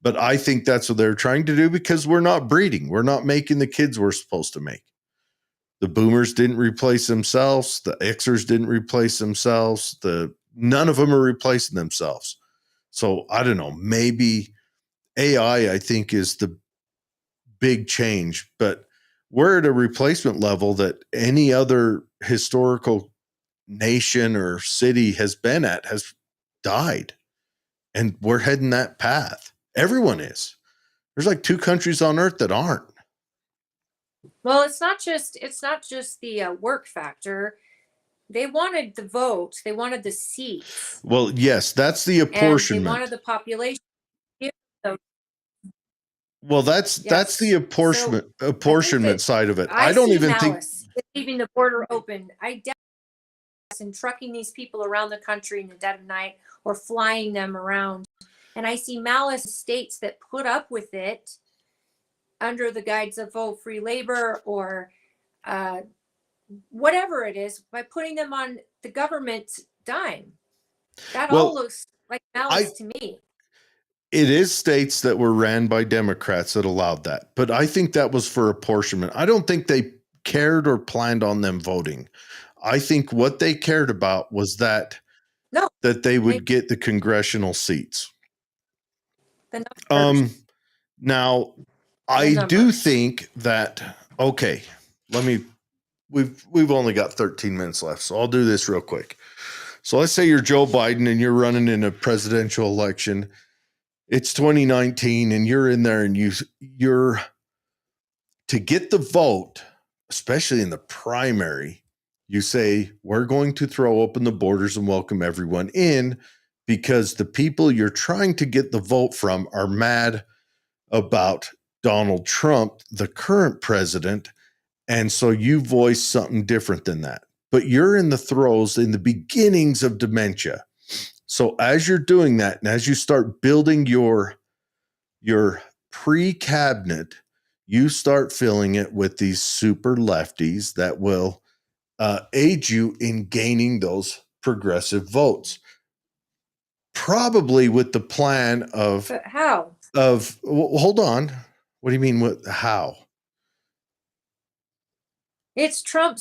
But I think that's what they're trying to do because we're not breeding. We're not making the kids we're supposed to make. The boomers didn't replace themselves. The Xers didn't replace themselves. None of them are replacing themselves. So I don't know. Maybe AI, I think, is the big change, but we're at a replacement level that any other historical nation or city has been at has died. And we're heading that path. Everyone is. There's like 2 countries on earth that aren't. Well, it's not just the work factor. They wanted the vote. They wanted the seats, Well, yes, that's the and they wanted apportionment. the population. So, Well, that's the yes. So I think apportionment that side of it. I I don't see even think. malice in leaving the border open. I doubt in trucking these people around the country in the dead of night or flying them around. And I see malice in states that put up with it under the guise of free labor or uh, whatever it is by putting them on the government's dime. That all Well, looks like malice I to me. it is states that were ran by Democrats that allowed that, but I think that was for apportionment. I don't think they cared or planned on them voting. I think what they cared about was No, that they they, would get the congressional seats. the numbers, Um, Now, the I do numbers. think that okay. Let me. We've only got 13 minutes left, so I'll do this real quick. So let's say you're Joe Biden and you're running in a presidential election. It's 2019, and you're in there, and you're to get the vote, especially in the primary. You say we're going to throw open the borders and welcome everyone in because the people you're trying to get the vote from are mad about Donald Trump, the current president. And so you voice something different than that. But you're in the throes, in the beginnings of dementia. So as you're doing that, and as you start building your pre-cabinet, you start filling it with these super lefties that will aid you in gaining those progressive votes. Probably with the plan But how? hold on. What do you mean? What? How? It's Trump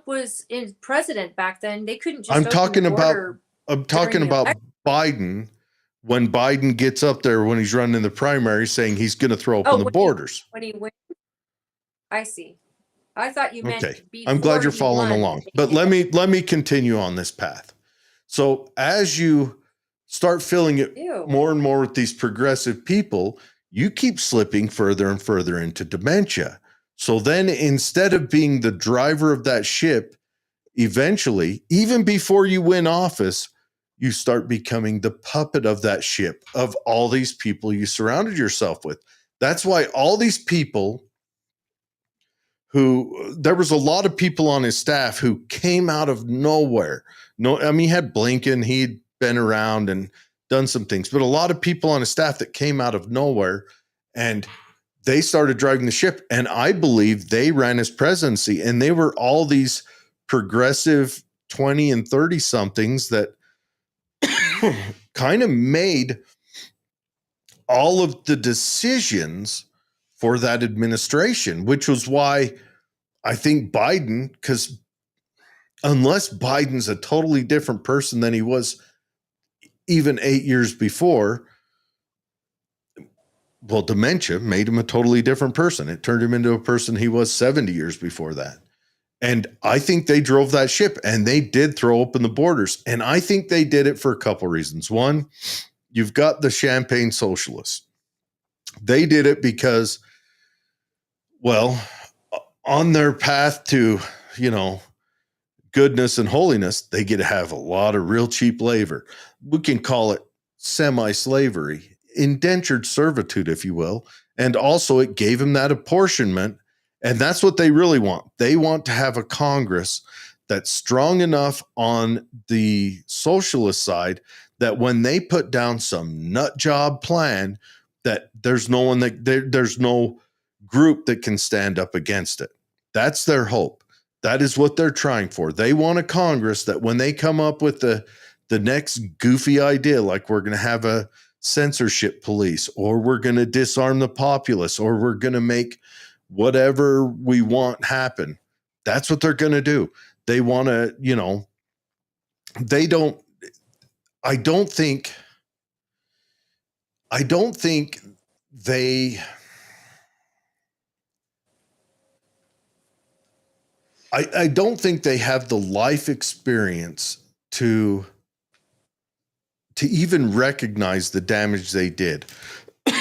was in president back then. They couldn't I'm just open the talking about. border I'm talking during the about election. Biden. When Biden gets up there when he's running the primary, saying he's going to throw open Oh, the borders. when he went, I see. I thought you meant Okay, I'm glad before you're he following won. along. But let me continue on this path. So as you start filling it Ew. more and more with these progressive people, you keep slipping further and further into dementia. So then instead of being the driver of that ship, eventually, even before you win office, you start becoming the puppet of that ship of all these people you surrounded yourself with. That's why all these people who there was a lot of people on his staff who came out of nowhere. No, I mean, he had Blinken, he'd been around and done some things, but a lot of people on his staff that came out of nowhere and they started driving the ship. And I believe they ran his presidency, and they were all these progressive 20 and 30 somethings that kind of made all of the decisions for that administration, which was why I think Biden, because unless Biden's a totally different person than he was even 8 years before, well, dementia made him a totally different person. It turned him into a person he was 70 years before that. And I think they drove that ship, and they did throw open the borders. And I think they did it for a couple reasons. One, you've got the Champagne socialists. They did it because, well, on their path to, goodness and holiness, they get to have a lot of real cheap labor. We can call it semi-slavery, indentured servitude, if you will. And also it gave them that apportionment. And that's what they really want. They want to have a Congress that's strong enough on the socialist side that when they put down some nut job plan, that there's no group that can stand up against it. That's their hope. That is what they're trying for. They want a Congress that when they come up with the next goofy idea, like we're going to have a censorship police, or we're going to disarm the populace, or we're going to make whatever we want happen. That's what they're going to do. They want to, they don't, I don't think they, I don't think they have the life experience to even recognize the damage they did.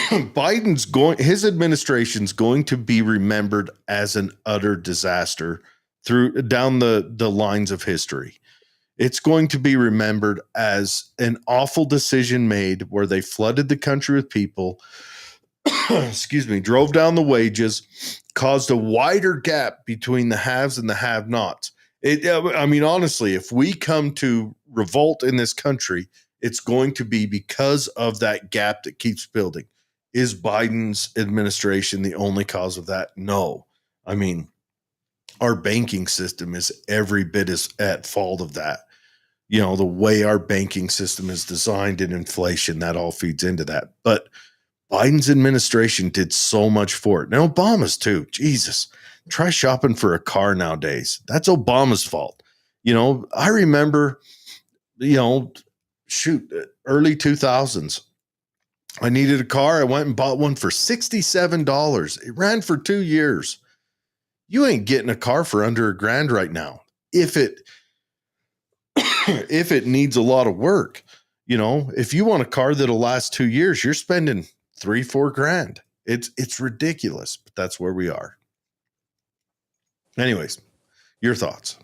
His administration's going to be remembered as an utter disaster down the lines of history. It's going to be remembered as an awful decision made where they flooded the country with people, drove down the wages, caused a wider gap between the haves and the have-nots. Honestly, if we come to revolt in this country, it's going to be because of that gap that keeps building. Is Biden's administration the only cause of that? No. Our banking system is every bit as at fault of that. The way our banking system is designed and inflation, that all feeds into that. But Biden's administration did so much for it. Now, Obama's too. Jesus, try shopping for a car nowadays. That's Obama's fault. I remember, early 2000s. I needed a car. I went and bought one for $67. It ran for 2 years. You ain't getting a car for under $1,000 right now. If it needs a lot of work, if you want a car that'll last 2 years, you're spending $3-4 grand. It's ridiculous, but that's where we are. Anyways, your thoughts.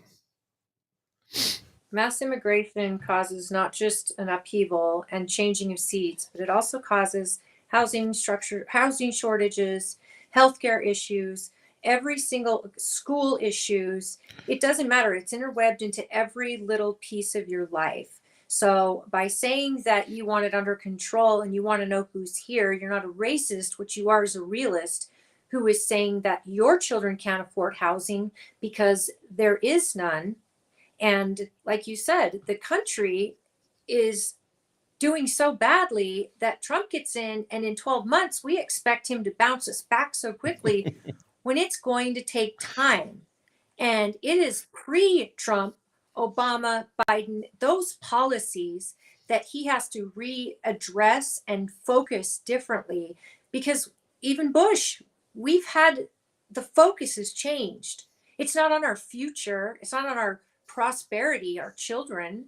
Mass immigration causes not just an upheaval and changing of seats, but it also causes housing shortages, healthcare issues, every single school issues. It doesn't matter. It's interwebbed into every little piece of your life. So by saying that you want it under control and you want to know who's here, you're not a racist. What you are is a realist who is saying that your children can't afford housing because there is none. And like you said, the country is doing so badly that Trump gets in, and in 12 months, we expect him to bounce us back so quickly when it's going to take time. And it is pre-Trump, Obama, Biden, those policies that he has to readdress and focus differently, because even Bush, the focus has changed. It's not on our future. It's not on our prosperity, our children.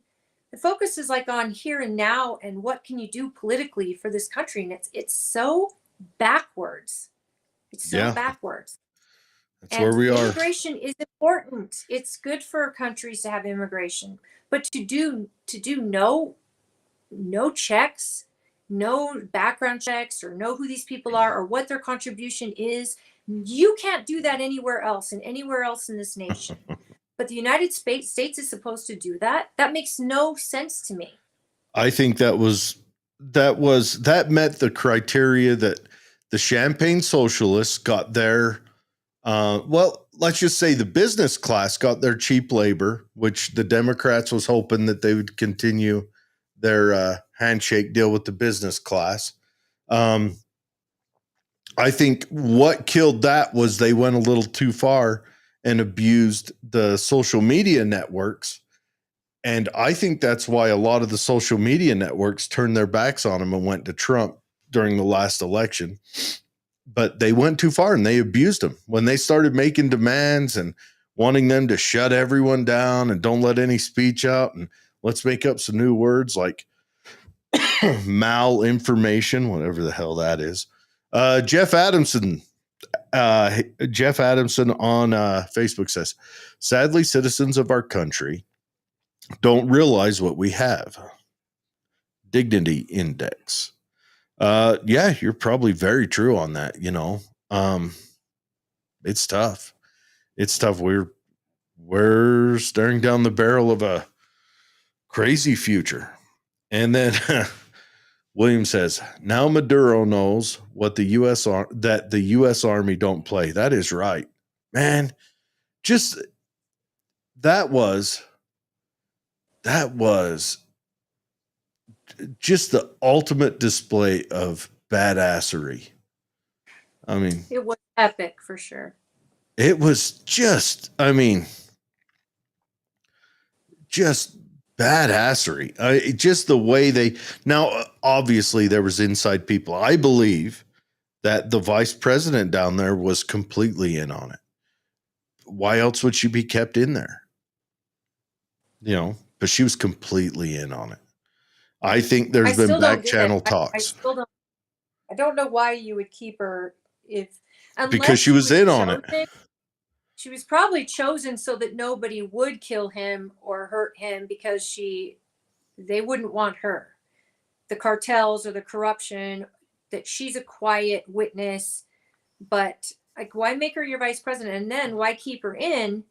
The focus is like on here and now and what can you do politically for this country. And it's so backwards. It's so backwards. That's where we are. Immigration is important. It's good for countries to have immigration, but to do no checks, no background checks, or know who these people are or what their contribution is, you can't do that anywhere else in this nation. But the United States is supposed to do that. That makes no sense to me. I think that met the criteria that the Champagne Socialists got their, well, let's just say the business class got their cheap labor, which the Democrats was hoping that they would continue their handshake deal with the business class. I think what killed that was they went a little too far and abused the social media networks. And I think that's why a lot of the social media networks turned their backs on him and went to Trump during the last election. But they went too far and they abused him when they started making demands and wanting them to shut everyone down and don't let any speech out. And let's make up some new words like malinformation, whatever the hell that is. Jeff Adamson on Facebook says, sadly, citizens of our country don't realize what we have. Dignity index. Yeah, you're probably very true on that. It's tough. It's tough. We're staring down the barrel of a crazy future. And then William says, now Maduro knows what that the U.S. Army don't play. That is right, man. Just that was just the ultimate display of badassery. I mean, It was epic for sure. it was just badassery. Just the way they now, obviously, there was inside people. I believe that the vice president down there was completely in on it. Why else would she be kept in there? But she was completely in on it. I think there's been back channel talks. I don't know why you would keep her because she was in on it. She was probably chosen so that nobody would kill him or hurt him because they wouldn't want her. The cartels or the corruption, that she's a quiet witness, but like, why make her your vice president? And then why keep her in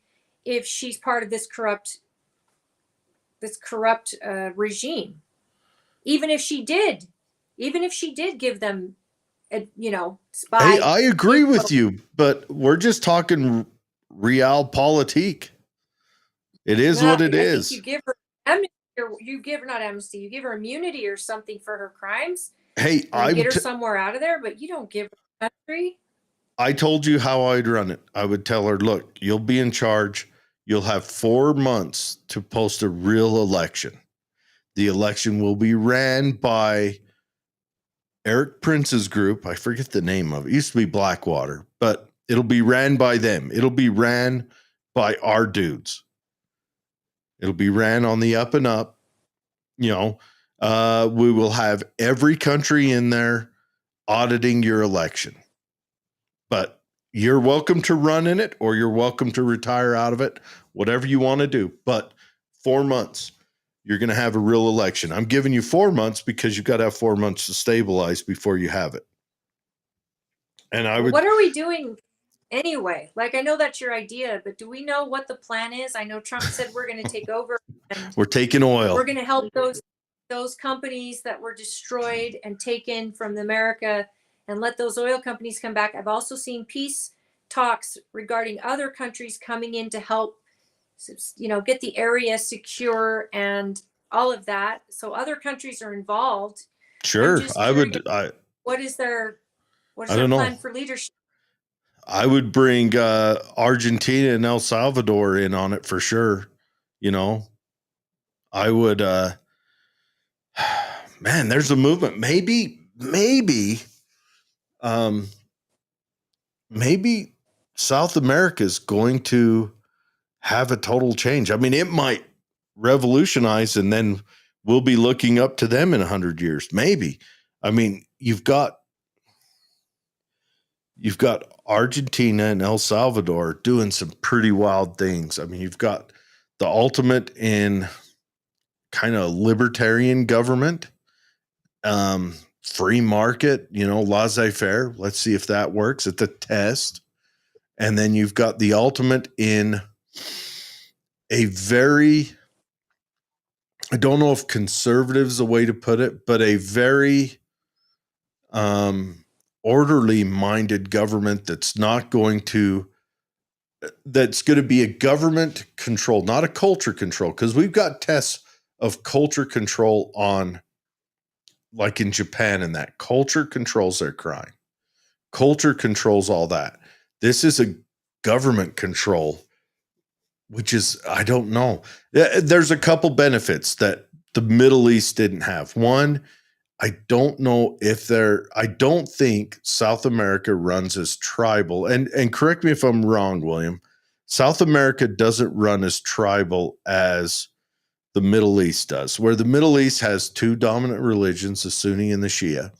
if she's part of this corrupt regime? Even if she did give them spy. Hey, I agree with you, but we're just talking realpolitik. It is what it is. You give her amnesty, or you give her immunity or something for her crimes. Hey, I get her somewhere out of there, but you don't give her a country. I told you how I'd run it. I would tell her, look, you'll be in charge. You'll have 4 months to post a real election. The election will be ran by Eric Prince's group. I forget the name of it. It used to be Blackwater, but it'll be ran by them. It'll be ran by our dudes. It'll be ran on the up and up. We will have every country in there auditing your election. But you're welcome to run in it or you're welcome to retire out of it, whatever you want to do. But 4 months, you're going to have a real election. I'm giving you 4 months because you've got to have 4 months to stabilize before you have it. And what are we doing anyway? Like, I know that's your idea, but do we know what the plan is? I know Trump said we're going to take over. And we're taking oil. We're going to help those companies that were destroyed and taken from America and let those oil companies come back. I've also seen peace talks regarding other countries coming in to help, get the area secure and all of that. So other countries are involved. Sure. What is their plan for leadership? I would bring Argentina and El Salvador in on it for sure. I would, man, there's a movement. Maybe South America is going to have a total change. I mean, it might revolutionize and then we'll be looking up to them in 100 years. Maybe. I mean, you've got Argentina and El Salvador doing some pretty wild things. I mean, you've got the ultimate in kind of libertarian government, free market, laissez-faire. Let's see if that works at the test. And then you've got the ultimate in a very, I don't know if conservative is a way to put it, but a very orderly minded government that's going to be a government control, not a culture control, because we've got tests of culture control on, like in Japan, and that culture controls their crime. Culture controls all that. This is a government control, which is, I don't know. There's a couple benefits that the Middle East didn't have. One, I don't think South America runs as tribal. And correct me if I'm wrong, William. South America doesn't run as tribal as the Middle East does, where the Middle East has two dominant religions, the Sunni and the Shia.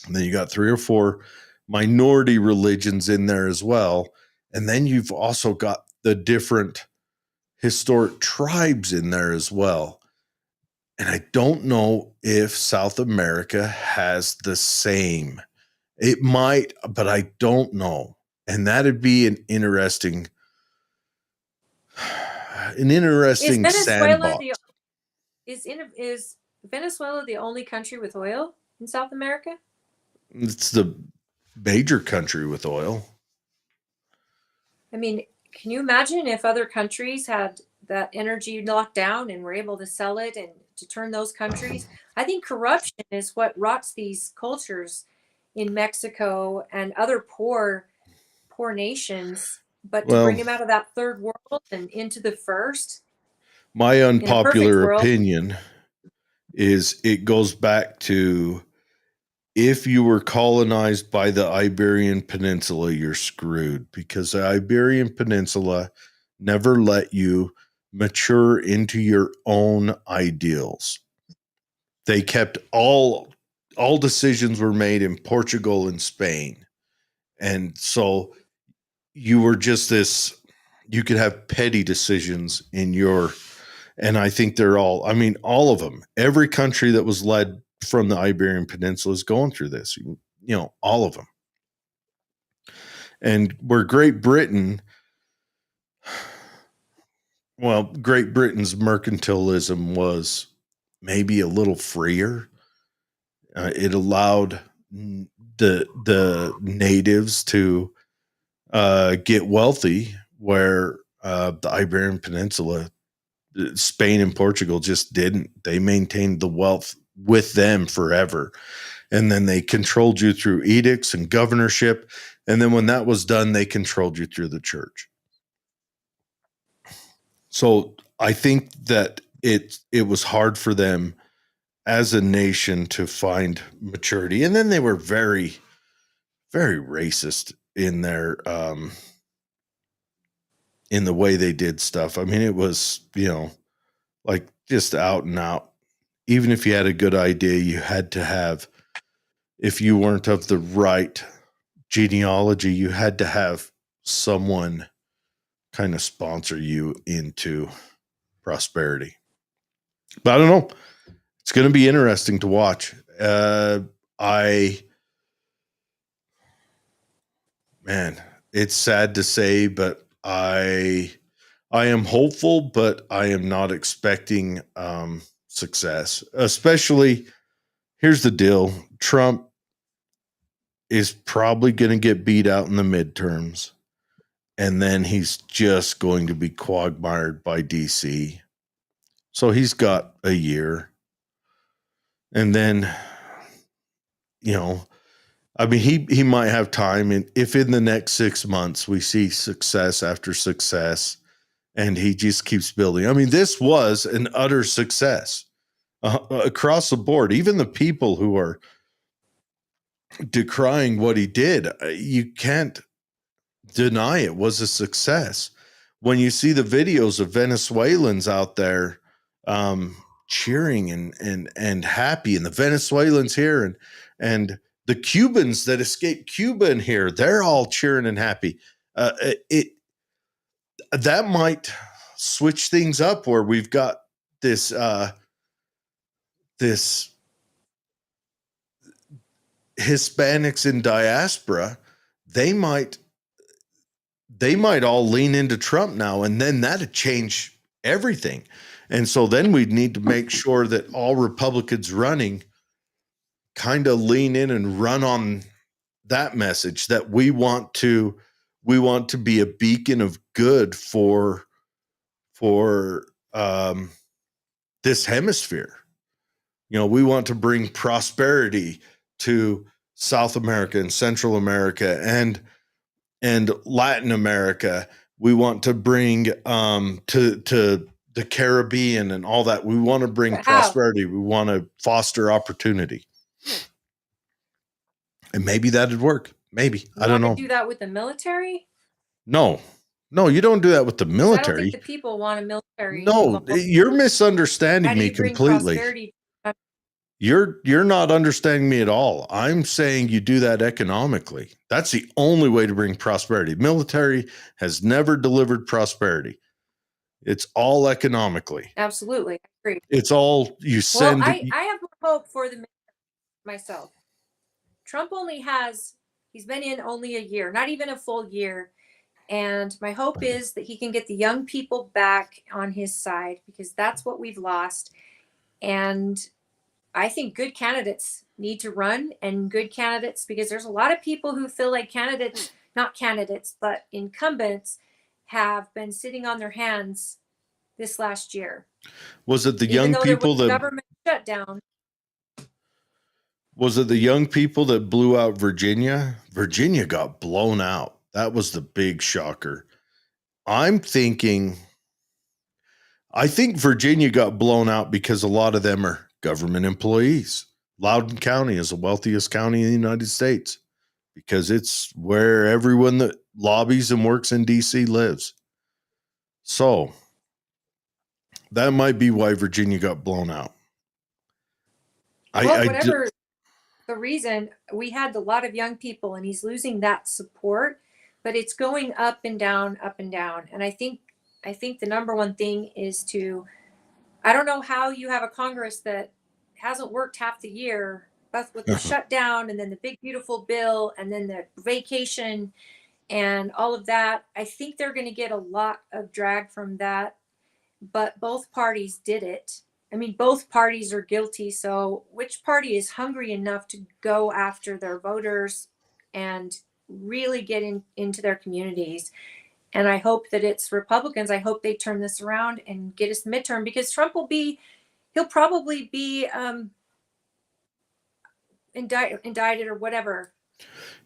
And then you got 3 or 4 minority religions in there as well. And then you've also got the different historic tribes in there as well. And I don't know if South America has the same. It might, but I don't know. And that'd be an interesting Is Venezuela sandbox. is Venezuela the only country with oil in South America? It's the major country with oil. I mean, can you imagine if other countries had that energy locked down and were able to sell it and to turn those countries? I think corruption is what rots these cultures in Mexico and other poor nations. But to Well, bring them out of that third world and into the first, my in a perfect unpopular world, opinion is it goes back to, if you were colonized by the Iberian Peninsula, you're screwed, because the Iberian Peninsula never let you mature into your own ideals. They kept all decisions were made in Portugal and Spain. And so you were just this, you could have petty decisions in your, and I think they're all, I mean, all of them, every country that was led from the Iberian Peninsula is going through this, all of them. And where Great Britain's mercantilism was maybe a little freer. It allowed the natives to get wealthy, where the Iberian Peninsula, Spain and Portugal just didn't. They maintained the wealth with them forever. And then they controlled you through edicts and governorship. And then when that was done, they controlled you through the church. So I think that it was hard for them as a nation to find maturity. And then they were very, very racist in their in the way they did stuff. I mean, it was, like just out and out. Even if you had a good idea, you had to have, if you weren't of the right genealogy, you had to have someone kind of sponsor you into prosperity. But I don't know. It's going to be interesting to watch. Man, it's sad to say, but I am hopeful, but I am not expecting success. Especially, here's the deal: Trump is probably going to get beat out in the midterms, and then he's just going to be quagmired by DC. So he's got a year, and then, I mean, he might have time, and if in the next 6 months we see success after success, and he just keeps building. I mean, this was an utter success across the board. Even the people who are decrying what he did, you can't deny it was a success. When you see the videos of Venezuelans out there cheering and happy, and the Venezuelans here, and the Cubans that escaped Cuba in here, they're all cheering and happy. That might switch things up, where we've got this this Hispanics in diaspora. They might all lean into Trump now, and then that'd change everything. And so then we'd need to make sure that all Republicans running kind of lean in and run on, that message that we want to be a beacon of good for this hemisphere. We want to bring prosperity to South America and Central America and Latin America. We want to bring to the Caribbean and all that. We want to bring But how? prosperity. We want to foster opportunity. And maybe that'd work. Maybe. You I don't want to know. do that with the military? No, you don't do that with the 'Cause I don't think military. the people want a military No, involved. you're How misunderstanding do me you bring completely. prosperity? You're not understanding me at all. I'm saying you do that economically. That's the only way to bring prosperity. Military has never delivered prosperity. It's all economically. Absolutely, I agree. It's all you Well, send. I have more hope for the military myself. Trump he's been in only a year, not even a full year. And my hope is that he can get the young people back on his side because that's what we've lost. And I think good candidates need to run, and good candidates, because there's a lot of people who feel like not candidates, but incumbents have been sitting on their hands this last year. Was it the Even young though there was people a that government shutdown. blew out Virginia? Virginia got blown out. That was the big shocker. I think Virginia got blown out because a lot of them are government employees. Loudoun County is the wealthiest county in the United States because it's where everyone that lobbies and works in DC lives. So that might be why Virginia got blown out. Whatever the reason, we had a lot of young people, and he's losing that support, but it's going up and down, up and down. And I think the number one thing is I don't know how you have a Congress that hasn't worked half the year, both with the shutdown and then the big beautiful bill and then the vacation and all of that. I think they're going to get a lot of drag from that, but both parties did it. I mean, both parties are guilty. So which party is hungry enough to go after their voters and really get into their communities? And I hope that it's Republicans. I hope they turn this around and get us the midterm, because Trump he'll probably be indicted or whatever.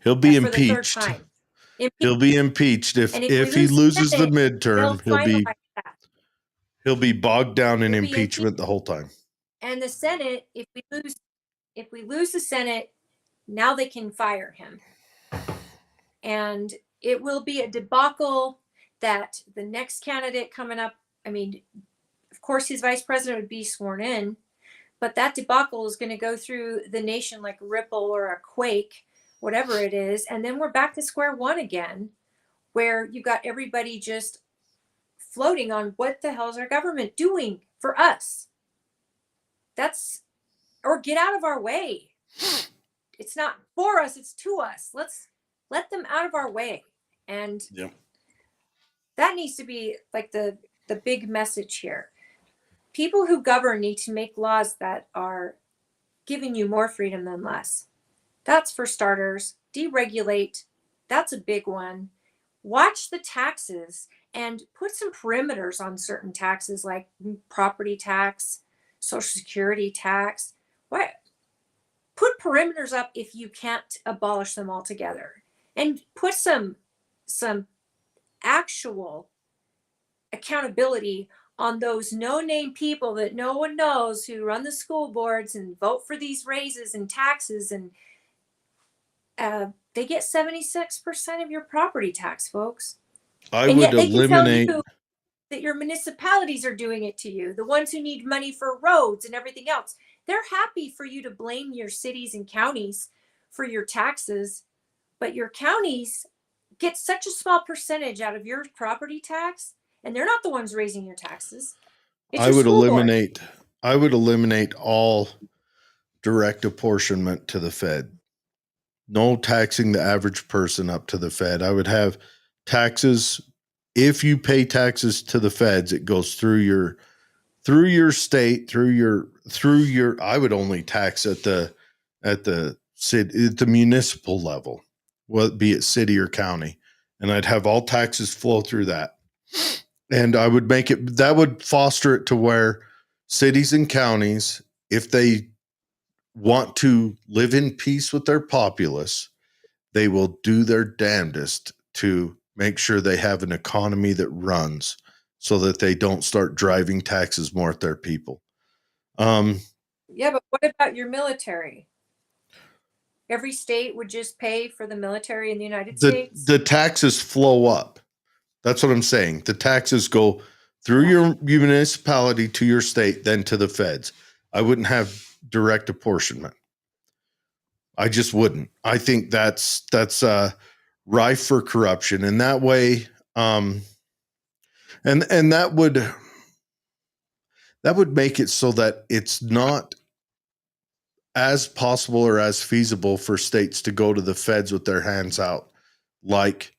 He'll be for the third impeached. time. He'll be impeached if he loses the midterm. He'll be bogged down in impeachment the whole time. And the Senate, if we lose the Senate, now they can fire him. And it will be a debacle that the next candidate coming up, I mean, of course his vice president would be sworn in, but that debacle is going to go through the nation like a ripple or a quake, whatever it is. And then we're back to square one again, where you got everybody just floating on what the hell is our government doing for us? Or get out of our way. It's not for us, it's to us. Let's let them out of our way. And that needs to be like the big message here. People who govern need to make laws that are giving you more freedom than less. That's for starters. Deregulate. That's a big one. Watch the taxes and put some perimeters on certain taxes like property tax, Social Security tax. Put perimeters up if you can't abolish them altogether. And put some actual accountability on those no-name people that no one knows who run the school boards and vote for these raises and taxes, and they get 76% of your property tax, folks. And yet they can tell you that your municipalities are doing it to you, the ones who need money for roads and everything else. They're happy for you to blame your cities and counties for your taxes, but your counties get such a small percentage out of your property tax, and they're not the ones raising your taxes. I would eliminate all direct apportionment to the Fed. No taxing the average person up to the Fed. I would have taxes. If you pay taxes to the feds, it goes through your state, through your I would only tax at the municipal level. be it city or county, and I'd have all taxes flow through that. And I would make it, that would foster it to where cities and counties, if they want to live in peace with their populace, they will do their damnedest to make sure they have an economy that runs so that they don't start driving taxes more at their people. Yeah, but what about your military? Every state would just pay for the military in the United States? The taxes flow up. That's what I'm saying. The taxes go through your municipality to your state, then to the feds. I wouldn't have direct apportionment. I just wouldn't. I think that's rife for corruption, and that way, and that would make it so that it's not as possible or as feasible for states to go to the feds with their hands out, like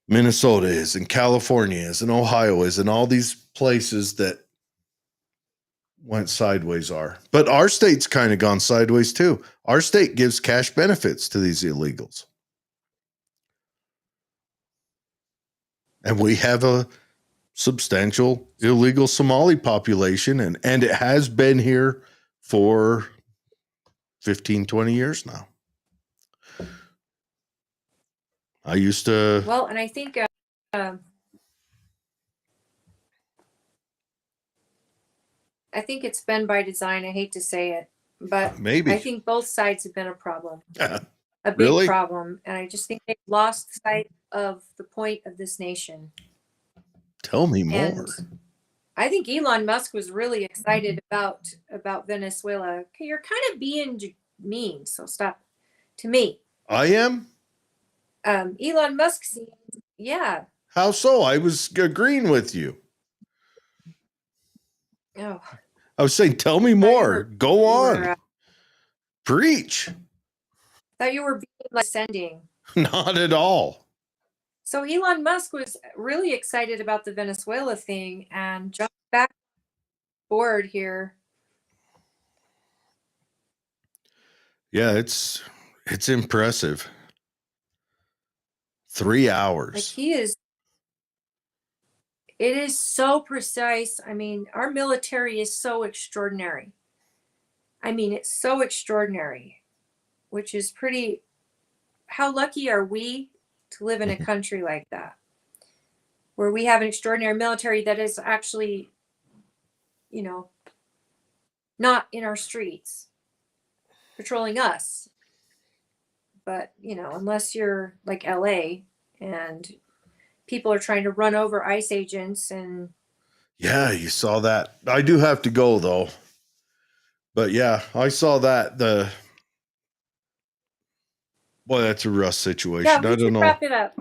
Minnesota is, and California is, and Ohio is, and all these places that went sideways are. But our state's kind of gone sideways too. Our state gives cash benefits to these illegals. And we have a substantial illegal Somali population, and it has been here for 15, 20 years now. I used to. Well, and I think it's been by design. I hate to say it, but Maybe. I think both sides have been a problem, a big Really? problem. And I just think they've lost sight of the point of this nation. Tell me more. And I think Elon Musk was really excited about Venezuela. Okay, you're kind of being mean, so stop. To me, I am. Elon Musk, yeah. How so? I was agreeing with you. Oh, I was saying, tell me more. Go on. Preach. Thought you were being like sending. Not at all. So Elon Musk was really excited about the Venezuela thing and jumped back board here. Yeah, it's impressive. 3 hours. Like he is. It is so precise. I mean, our military is so extraordinary. I mean, it's so extraordinary, which is pretty. How lucky are we to live in a country like that, where we have an extraordinary military that is actually, not in our streets patrolling us. But, unless you're like LA and people are trying to run over ICE agents and. Yeah, you saw that. I do have to go though. But yeah, I saw that. Boy, that's a rough situation. Yeah, we should wrap it up.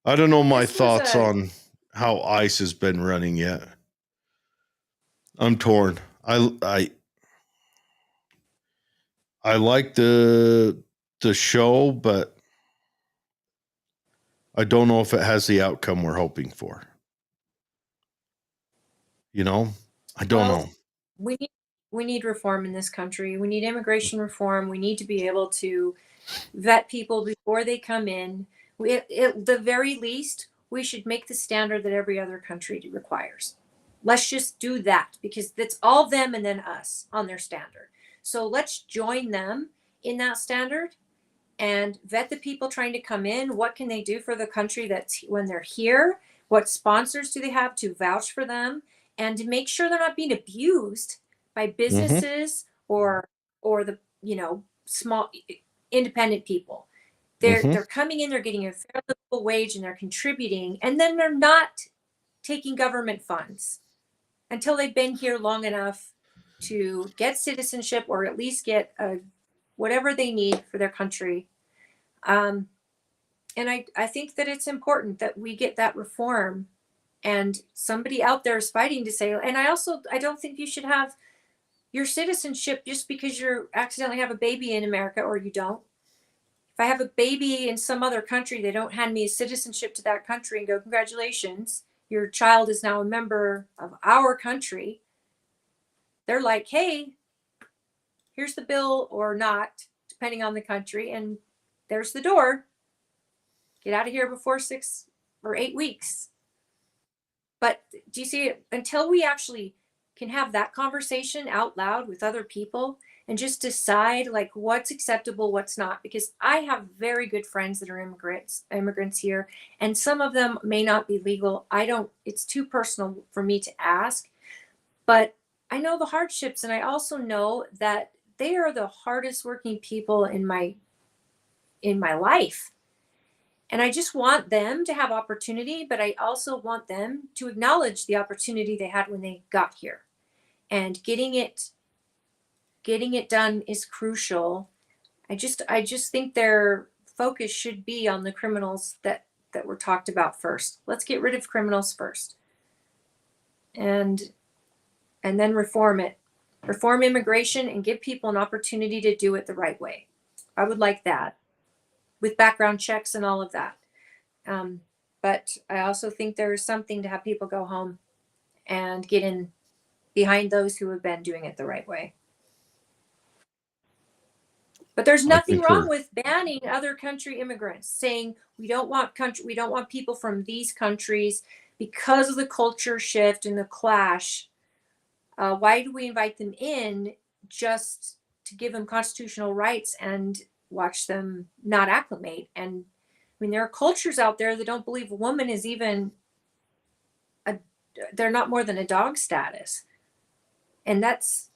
I don't know my thoughts on how ICE has been running yet. I'm torn. I like the show, but I don't know if it has the outcome we're hoping for. I don't know. We need reform in this country. We need immigration reform. We need to be able to vet people before they come in. At the very least, we should make the standard that every other country requires. Let's just do that, because it's all them and then us on their standard. So let's join them in that standard and vet the people trying to come in. What can they do for the country that's when they're here? What sponsors do they have to vouch for them? And to make sure they're not being abused by businesses or the small independent people. They're coming in, they're getting a fair livable wage, and they're contributing, and then they're not taking government funds until they've been here long enough to get citizenship or at least get whatever they need for their country. And I think that it's important that we get that reform. And somebody out there is fighting to say, and I don't think you should have your citizenship just because you accidentally have a baby in America, or you don't. If I have a baby in some other country, they don't hand me a citizenship to that country and go, congratulations, your child is now a member of our country. They're like, hey, here's the bill, or not, depending on the country, and there's the door. Get out of here before 6 or 8 weeks. But do you see, until we actually can have that conversation out loud with other people and just decide like what's acceptable, what's not, because I have very good friends that are immigrants here, and some of them may not be legal. I don't, it's too personal for me to ask, but I know the hardships, and I also know that they are the hardest working people in my life. And I just want them to have opportunity, but I also want them to acknowledge the opportunity they had when they got here. And getting it done is crucial. I just think their focus should be on the criminals that were talked about first. Let's get rid of criminals first. And then reform it. Reform immigration and give people an opportunity to do it the right way. I would like that, with background checks and all of that. But I also think there is something to have people go home and get in behind those who have been doing it the right way. But there's I nothing concur. wrong with banning other country immigrants, saying we don't want people from these countries because of the culture shift and the clash. Why do we invite them in just to give them constitutional rights and watch them not acclimate? And I mean, there are cultures out there that don't believe a woman is even they're not more than a dog status. And that's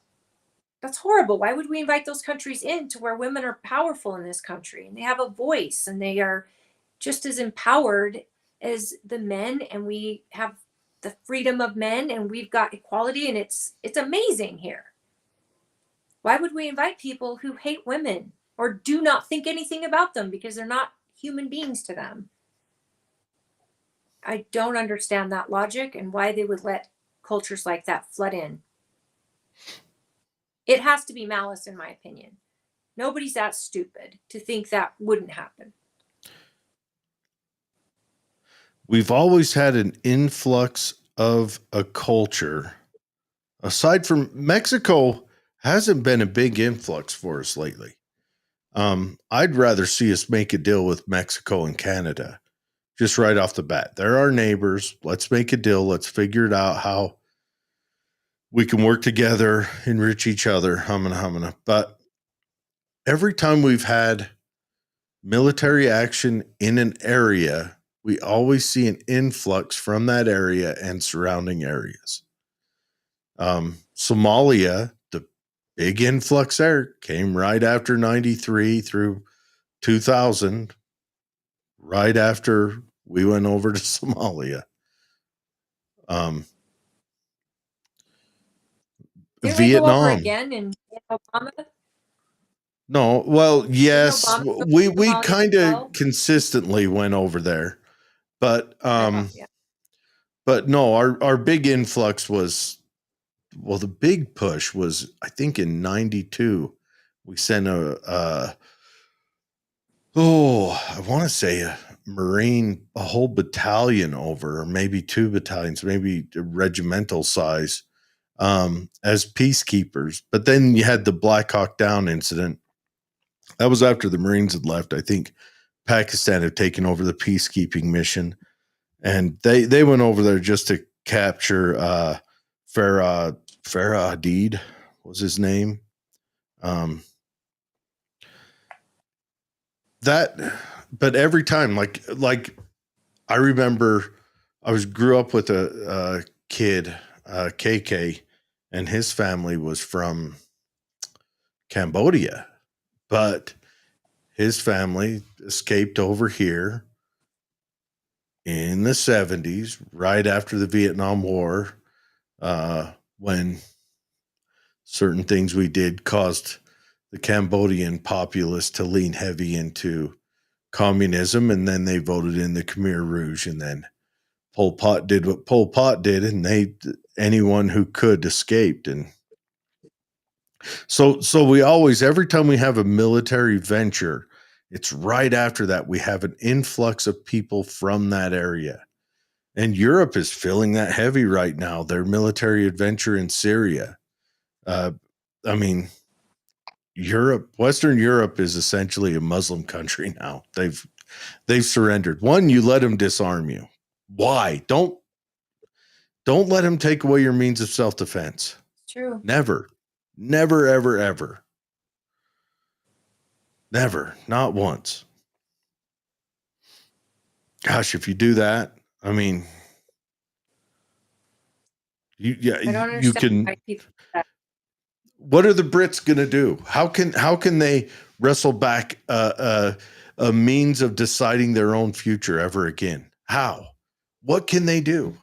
horrible. Why would we invite those countries in to where women are powerful in this country and they have a voice and they are just as empowered as the men, and we have the freedom of men and we've got equality, and it's amazing here. Why would we invite people who hate women or do not think anything about them because they're not human beings to them? I don't understand that logic and why they would let cultures like that flood in. It has to be malice, in my opinion. Nobody's that stupid to think that wouldn't happen. We've always had an influx of a culture. Aside from Mexico, hasn't been a big influx for us lately. I'd rather see us make a deal with Mexico and Canada just right off the bat. They're our neighbors. Let's make a deal. Let's figure it out how we can work together, enrich each other, humana. But every time we've had military action in an area, we always see an influx from that area and surrounding areas. Somalia, the big influx there came right after 93 through 2000, right after we went over to Somalia. Didn't we go over Vietnam. again in Obama? No, well, Didn't yes, Obama go to we Somalia as kind of well? consistently went over there, but I thought, yeah. but no, our big influx was, well, the big push was, I think, in 92. We sent I want to say a Marine, a whole battalion over, or maybe two battalions, maybe a regimental size, as peacekeepers. But then you had the Black Hawk Down incident. That was after the Marines had left. I think Pakistan had taken over the peacekeeping mission, and they went over there just to capture Farah Hadid was his name. That, but every time, like I remember, grew up with a kid, KK, and his family was from Cambodia, but his family escaped over here in the 70s, right after the Vietnam War, when certain things we did caused the Cambodian populace to lean heavy into communism, and then they voted in the Khmer Rouge, and then Pol Pot did what Pol Pot did, and anyone who could escaped. And so we always, every time we have a military venture, it's right after that we have an influx of people from that area. And Europe is feeling that heavy right now. Their military adventure in Syria. I mean, Western Europe is essentially a Muslim country now. They've surrendered. One, you let them disarm you. Why? Don't let them take away your means of self-defense. True. Never. Never, ever, ever. Never. Not once. Gosh, if you do that, I mean, I don't you understand can. why people do that. What are the Brits going to do? How can they wrestle back a means of deciding their own future ever again? How? What can they do?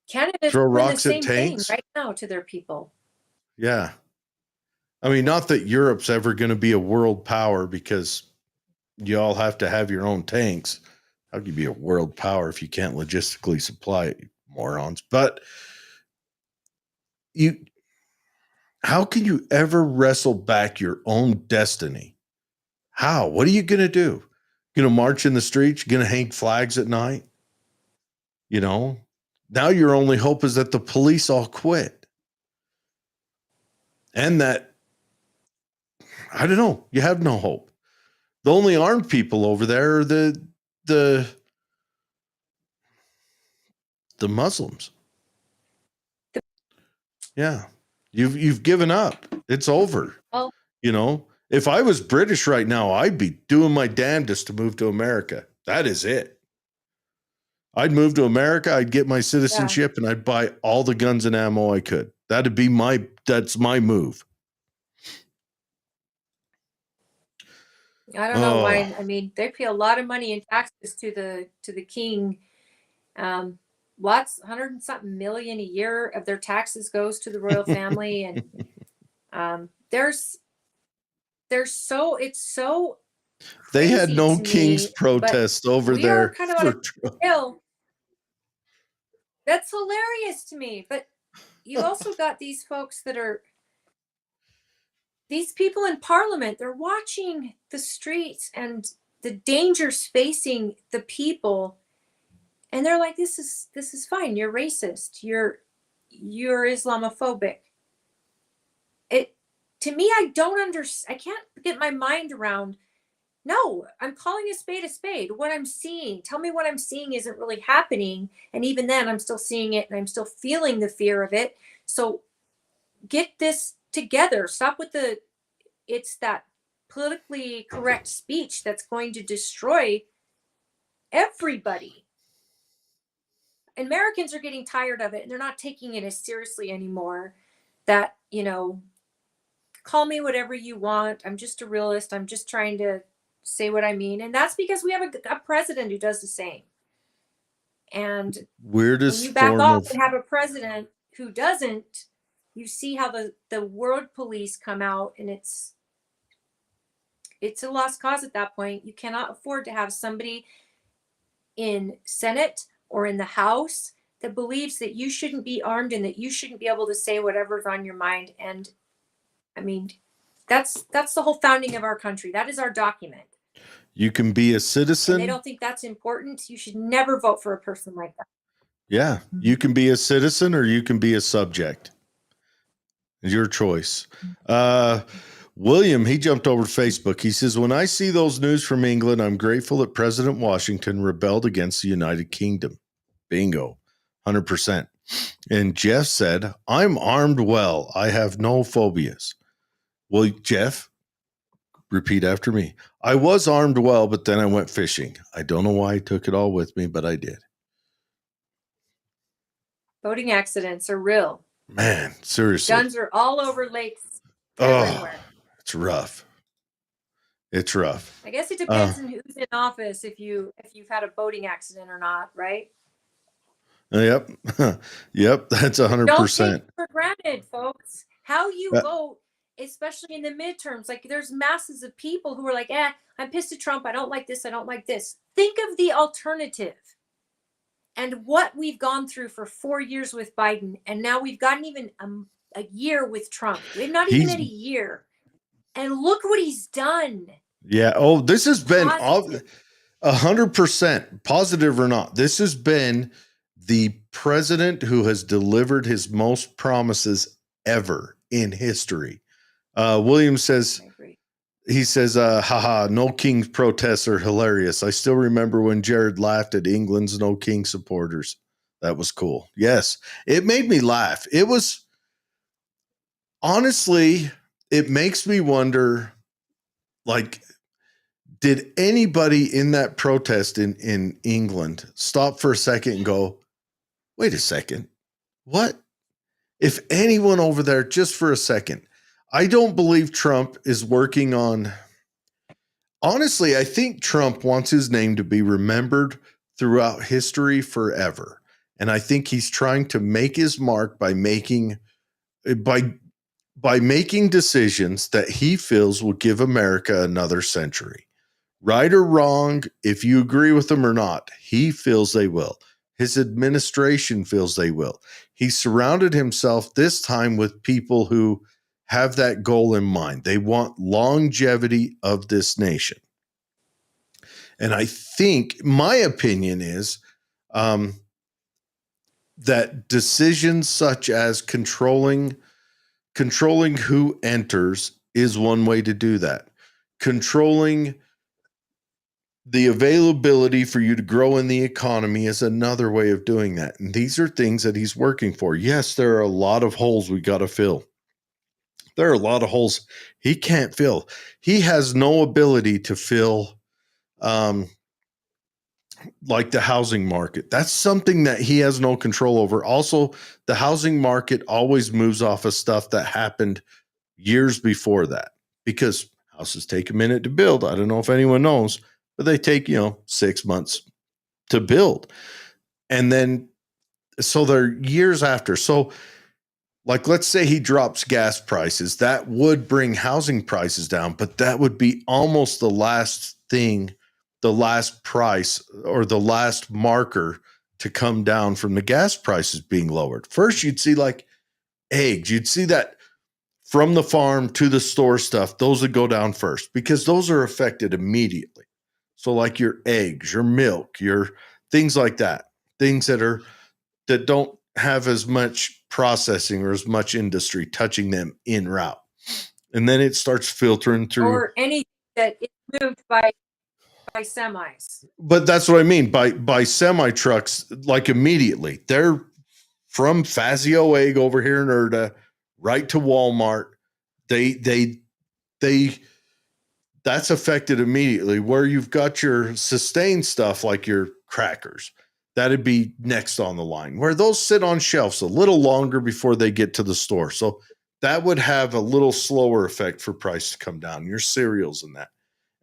Canada's Throw doing the rocks at same thing tanks? right now to their people. Yeah. I mean, not that Europe's ever going to be a world power because you all have to have your own tanks. How can you be a world power if you can't logistically supply it, you morons? But how can you ever wrestle back your own destiny? How? What are you going to do? Going to march in the streets? Going to hang flags at night? You know, now your only hope is that the police all quit. And that, I don't know, you have no hope. The only armed people over there are the Muslims. Yeah. You've given up. It's over. Well, You know, if I was British right now, I'd be doing my damnedest to move to America. That is it. I'd move to America, I'd get my citizenship, and I'd buy all the guns and ammo I could. That's my move. I don't know why. I mean, they pay a lot of money in taxes to the king. Lots, 100 and something million a year of their taxes goes to the royal family, and it's so they had crazy no to king's me, protest but over we there are kind of on a hill. That's hilarious to me. But you also got these folks that are these people in parliament. They're watching the streets and the dangers facing the people, and they're like, this is fine. You're racist. You're Islamophobic. It to me, I don't understand. I can't get my mind around. No, I'm calling a spade a spade. What I'm seeing, tell me what I'm seeing isn't really happening. And even then, I'm still seeing it and I'm still feeling the fear of it. So get this together. Stop with it's that politically correct speech that's going to destroy everybody. Americans are getting tired of it and they're not taking it as seriously anymore. That, call me whatever you want. I'm just a realist. I'm just trying to say what I mean. And that's because we have a president who does the same. And when you weirdest back form off of and have a president who doesn't, you see how the world police come out, and it's a lost cause at that point. You cannot afford to have somebody in Senate or in the House that believes that you shouldn't be armed and that you shouldn't be able to say whatever's on your mind. And I mean, that's the whole founding of our country. That is our document. you can be a And citizen. they don't think that's important. You should never vote for a person like that. Yeah, you can be a citizen or you can be a subject. It's your choice. William, he jumped over to Facebook. He says, when I see those news from England, I'm grateful that President Washington rebelled against the United Kingdom. Bingo, 100%. And Jeff said, I'm armed well. I have no phobias. Well, Jeff, repeat after me. I was armed well, but then I went fishing. I don't know why I took it all with me, but I did. Boating accidents are real. Man, seriously. Guns are all over lakes everywhere. It's rough. It's rough. I guess it depends on who's in office if you've had a boating accident or not, right? Yep. Yep. That's 100%. Don't take it for granted, folks. How you vote, especially in the midterms, like there's masses of people who are like, I'm pissed at Trump. I don't like this. I don't like this. Think of the alternative and what we've gone through for 4 years with Biden. And now we've gotten even a year with Trump. We're not even at a year. And look what he's done. Yeah. Oh, this has been 100% positive or not. This has been the president who has delivered his most promises ever in history. William says, I agree. he says, haha, no king protests are hilarious. I still remember when Jared laughed at England's no king supporters. That was cool. Yes, it made me laugh. It was, honestly, it makes me wonder, like, did anybody in that protest in England stop for a second and go, wait a second, what? If anyone over there, just for a second, I don't believe Trump is working on. Honestly, I think Trump wants his name to be remembered throughout history forever. And I think he's trying to make his mark by by making decisions that he feels will give America another century. Right or wrong, if you agree with him or not, he feels they will. His administration feels they will. He surrounded himself this time with people who have that goal in mind. They want longevity of this nation. And I think my opinion is that decisions such as controlling who enters is one way to do that. Controlling the availability for you to grow in the economy is another way of doing that. And these are things that he's working for. Yes, there are a lot of holes we got to fill. There are a lot of holes he can't fill. He has no ability to fill like the housing market. That's something that he has no control over. Also, the housing market always moves off of stuff that happened years before that, because houses take a minute to build. I don't know if anyone knows, but they take, 6 months to build. And then, so they're years after. So, like, let's say he drops gas prices, that would bring housing prices down, but that would be almost the last thing, the last price or the last marker to come down from the gas prices being lowered. First, you'd see like eggs, you'd see that from the farm to the store stuff, those would go down first because those are affected immediately. So, like your eggs, your milk, your things like that, things that don't have as much processing or as much industry touching them en route. And then it starts filtering through. Or anything that is moved by semis. But that's what I mean by semi trucks, like immediately. They're from Fazio Egg over here in Erda right to Walmart. They that's affected immediately. Where you've got your sustained stuff like your crackers, that'd be next on the line, where those sit on shelves a little longer before they get to the store. So that would have a little slower effect for price to come down, your cereals and that.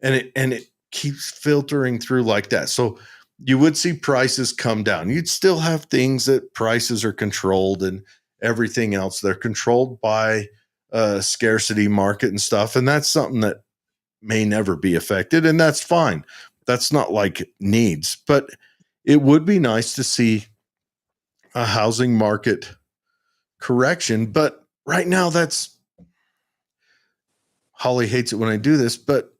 And it keeps filtering through like that. So you would see prices come down. You'd still have things that prices are controlled and everything else. They're controlled by scarcity market and stuff. And that's something that may never be affected. And that's fine. That's not like needs, but it would be nice to see a housing market correction. But right now, that's Holly hates it when I do this, but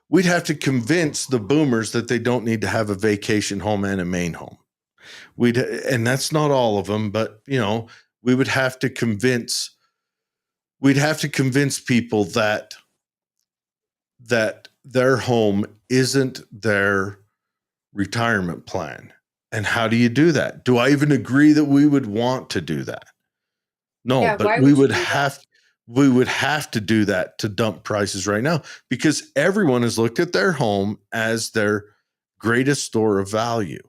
we'd have to convince the boomers that they don't need to have a vacation home and a main home. And that's not all of them, but we would have to convince people that their home isn't their retirement plan. And how do you do that? Do I even agree that we would want to do that? No, Yeah, but we would have to do that to dump prices right now, because everyone has looked at their home as their greatest store of value.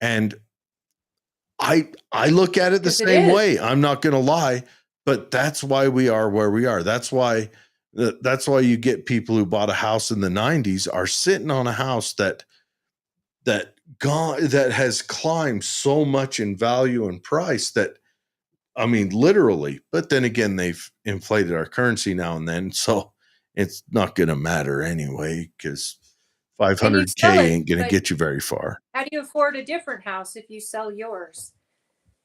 And I look at it the same way. I'm not going to lie, but that's why we are where we are. That's why you get people who bought a house in the 90s are sitting on a house that has climbed so much in value and price that, I mean, literally. But then again, they've inflated our currency now and then, so it's not going to matter anyway, because $500K ain't going to get you very far. How do you afford a different house if you sell yours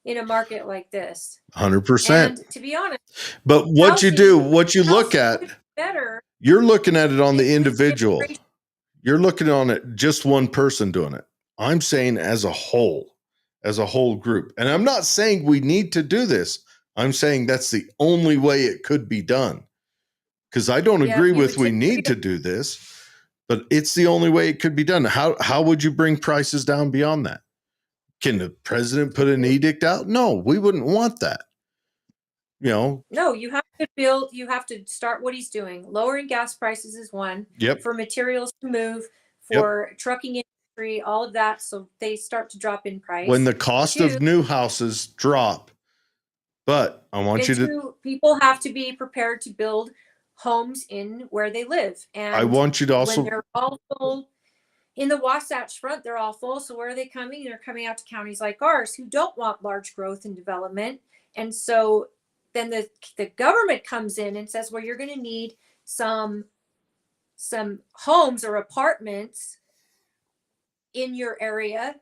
in a market like this? 100%. And to be honest, but what you look at, better. You're looking at it on the individual. You're looking on it, just one person doing it. I'm saying as a whole group. And I'm not saying we need to do this. I'm saying that's the only way it could be done. because I don't Yeah, agree you with would we take need to do this, but it's the only way it could be done. How would you bring prices down beyond that? Can the president put an edict out? No, we wouldn't want that. No, you have to build, you have to start what he's doing. Lowering gas prices is one, Yep, for materials to move, yep. for trucking industry, all of that. So they start to drop in When price. the cost Two, of new houses drop, but I want and you to, two, people have to be prepared to build homes in where they live. I And want you to when also, they're all full in the Wasatch Front, they're all full. So where are they coming? They're coming out to counties like ours who don't want large growth and development. And so then the government comes in and says, well, you're going to need some homes or apartments in your area.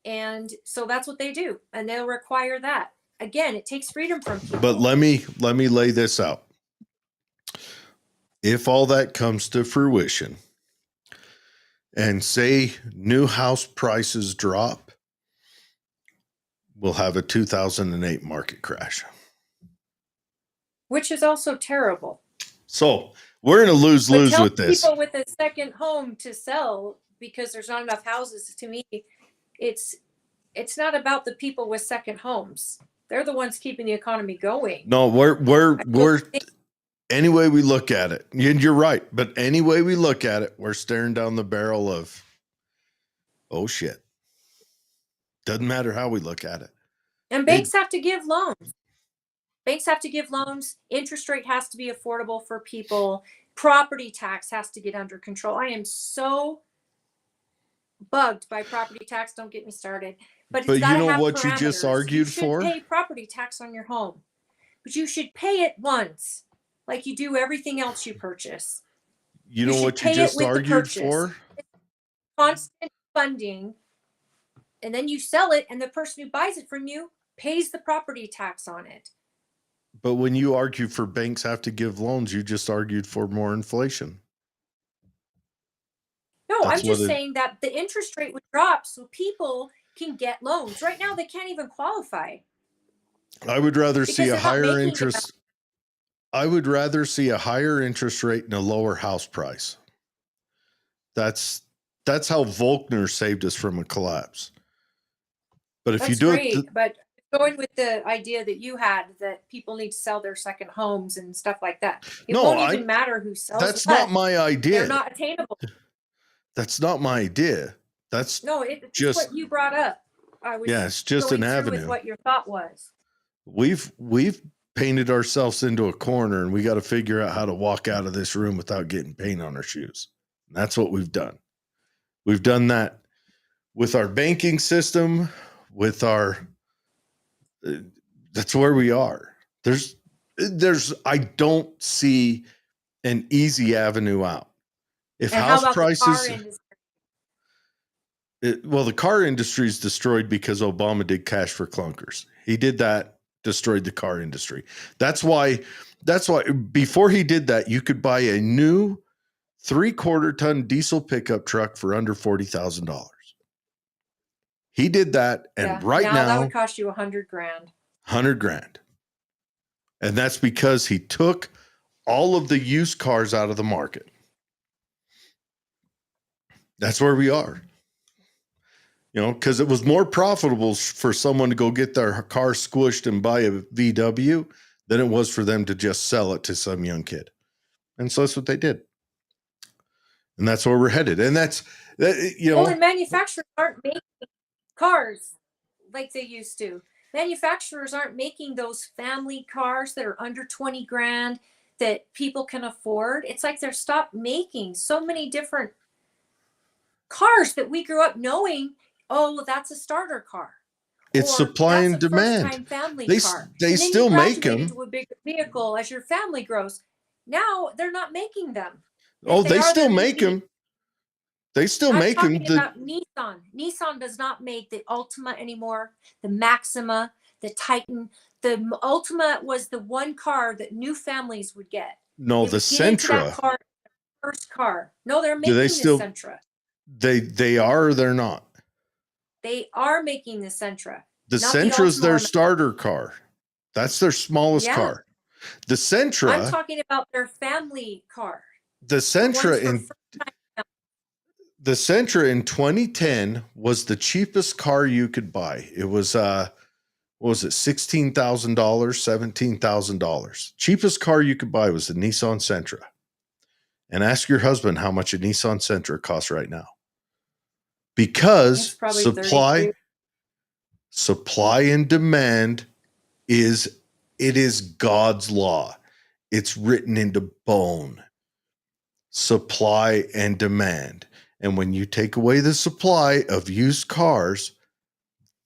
And so that's what they do. And they'll require that. Again, it takes freedom from people. but let me lay this out. If all that comes to fruition and say new house prices drop, we'll have a 2008 market crash. Which is also terrible. So we're in a lose-lose with this. People with a second home to sell because there's not enough houses, to me, it's not about the people with second homes. They're the ones keeping the economy going. No, we're any way we look at it, you're right. But any way we look at it, we're staring down the barrel of, oh shit. Doesn't matter how we look at it. And banks have to give loans. Banks have to give loans. Interest rate has to be affordable for people. Property tax has to get under control. I am so bugged by property tax. Don't get me started. But it's got to have what parameters. you just argued you should for? Pay property tax on your home, but you should pay it once, like you do everything else you purchase. You know what you just argued for? Constant funding, and then you sell it, and the person who buys it from you pays the property tax on it. But when you argue for banks have to give loans, you just argued for more inflation. No, I'm just saying that the interest rate would drop so people can get loans. Right now, they can't even qualify. I would rather see a higher interest. I would rather see a higher interest rate and a lower house price. That's how Volkner saved us from a collapse. But if you do it, but going with the idea that you had that people need to sell their second homes and stuff like that, it won't even matter who sells. That's not my idea. They're not attainable. That's not my idea. That's it's just what you brought up. It's just an avenue. With what your thought was. We've painted ourselves into a corner, and we got to figure out how to walk out of this room without getting paint on our shoes. And that's what we've done. We've done that with our banking system, with our. That's where we are. I don't see an easy avenue out. If house prices, the car industry is destroyed because Obama did cash for clunkers. He did that, destroyed the car industry. That's why before he did that, you could buy a new 3/4 ton diesel pickup truck for under $40,000. He did that. And right now that would cost you $100,000. $100,000. And that's because he took all of the used cars out of the market. That's where we are. Because it was more profitable for someone to go get their car squished and buy a VW than it was for them to just sell it to some young kid. And so that's what they did. And that's where we're headed. And that's, and manufacturers aren't making cars like they used to. Manufacturers aren't making those family cars that are under $20,000 that people can afford. It's like they're stopped making so many different cars that we grew up knowing. Oh, that's a starter car. It's supply and demand. They still make them. Into a bigger vehicle as your family grows. Now they're not making them. They still make them. They still make them. I'm talking about Nissan. Nissan does not make the Altima anymore. The Maxima, the Titan. The Altima was the one car that new families would get. No, the Sentra. First car. No, they're making the Sentra. They are or they're not? They are making the Sentra. The Sentra is their starter car. That's their smallest car. The I'm Sentra, talking about their family car. the The Sentra ones for in first-time. the Sentra in 2010 was the cheapest car you could buy. It was what was it, $16,000, $17,000. Cheapest car you could buy was the Nissan Sentra. And ask your husband how much a Nissan Sentra costs right now. It's Because probably 33. supply and demand is God's law. It's written into bone. Supply and demand. And when you take away the supply of used cars,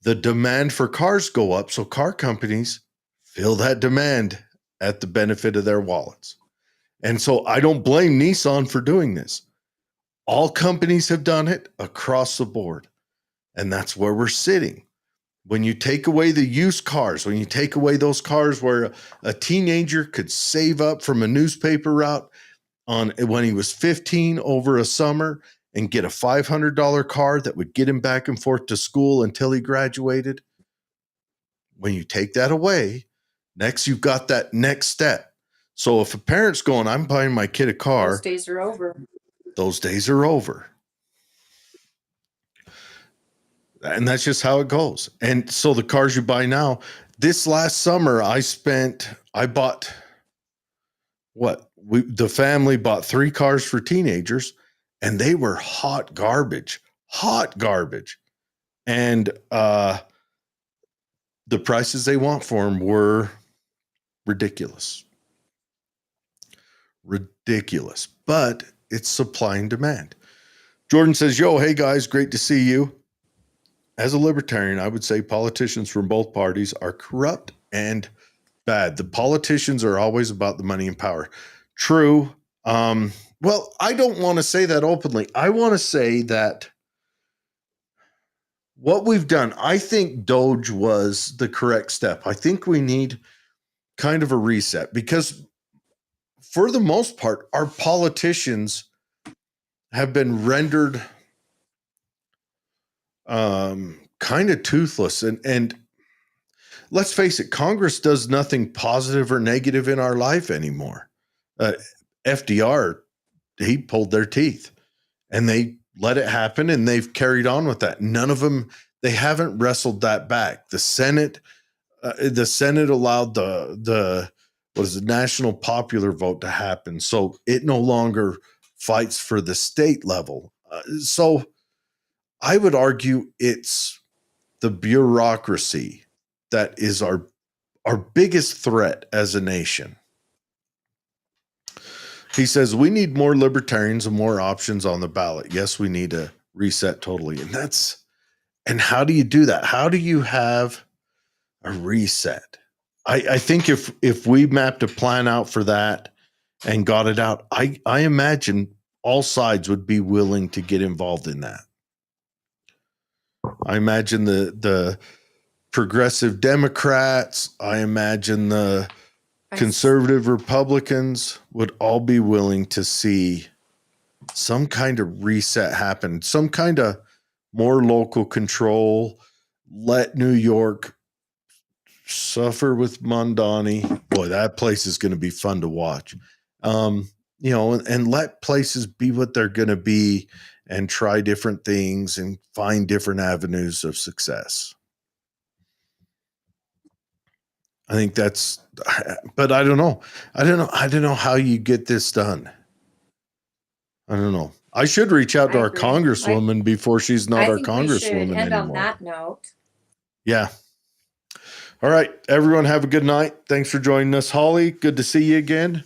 the demand for cars go up. So car companies fill that demand at the benefit of their wallets. And so I don't blame Nissan for doing this. All companies have done it across the board. And that's where we're sitting. When you take away the used cars, when you take away those cars where a teenager could save up from a newspaper route on when he was 15 over a summer and get a $500 car that would get him back and forth to school until he graduated. When you take that away, next you've got that next step. So if a parent's going, I'm buying my kid a car, Those days are over. those days are over. And that's just how it goes. And so the cars you buy now, this last summer, I bought the family bought 3 cars for teenagers, and they were hot garbage. And the prices they want for them were ridiculous. But it's supply and demand. Jordan says, yo, hey guys, great to see you. As a libertarian, I would say politicians from both parties are corrupt and bad. The politicians are always about the money and power. True. Well, I don't want to say that openly. I want to say that what we've done, I think Doge was the correct step. I think we need kind of a reset because for the most part, our politicians have been rendered kind of toothless. And let's face it, Congress does nothing positive or negative in our life anymore. FDR, he pulled their teeth and they let it happen and they've carried on with that. None of them, they haven't wrestled that back. The Senate allowed the national popular vote to happen. So it no longer fights for the state level. So I would argue it's the bureaucracy that is our biggest threat as a nation. He says we need more libertarians and more options on the ballot. Yes, we need to reset totally. And how do you do that? How do you have a reset? I think if we mapped a plan out for that and got it out, I imagine all sides would be willing to get involved in that. I imagine the progressive Democrats, I imagine the conservative Republicans would all be willing to see some kind of reset happen, some kind of more local control, let New York suffer with Mondani. Boy, that place is going to be fun to watch. And let places be what they're going to be and try different things and find different avenues of success. I think but I don't know. I don't know how you get this done. I don't know. I should reach out to our congresswoman before she's not our congresswoman anymore. We should end on that note. Yeah. All right, everyone, have a good night. Thanks for joining us. Holly, good to see you again.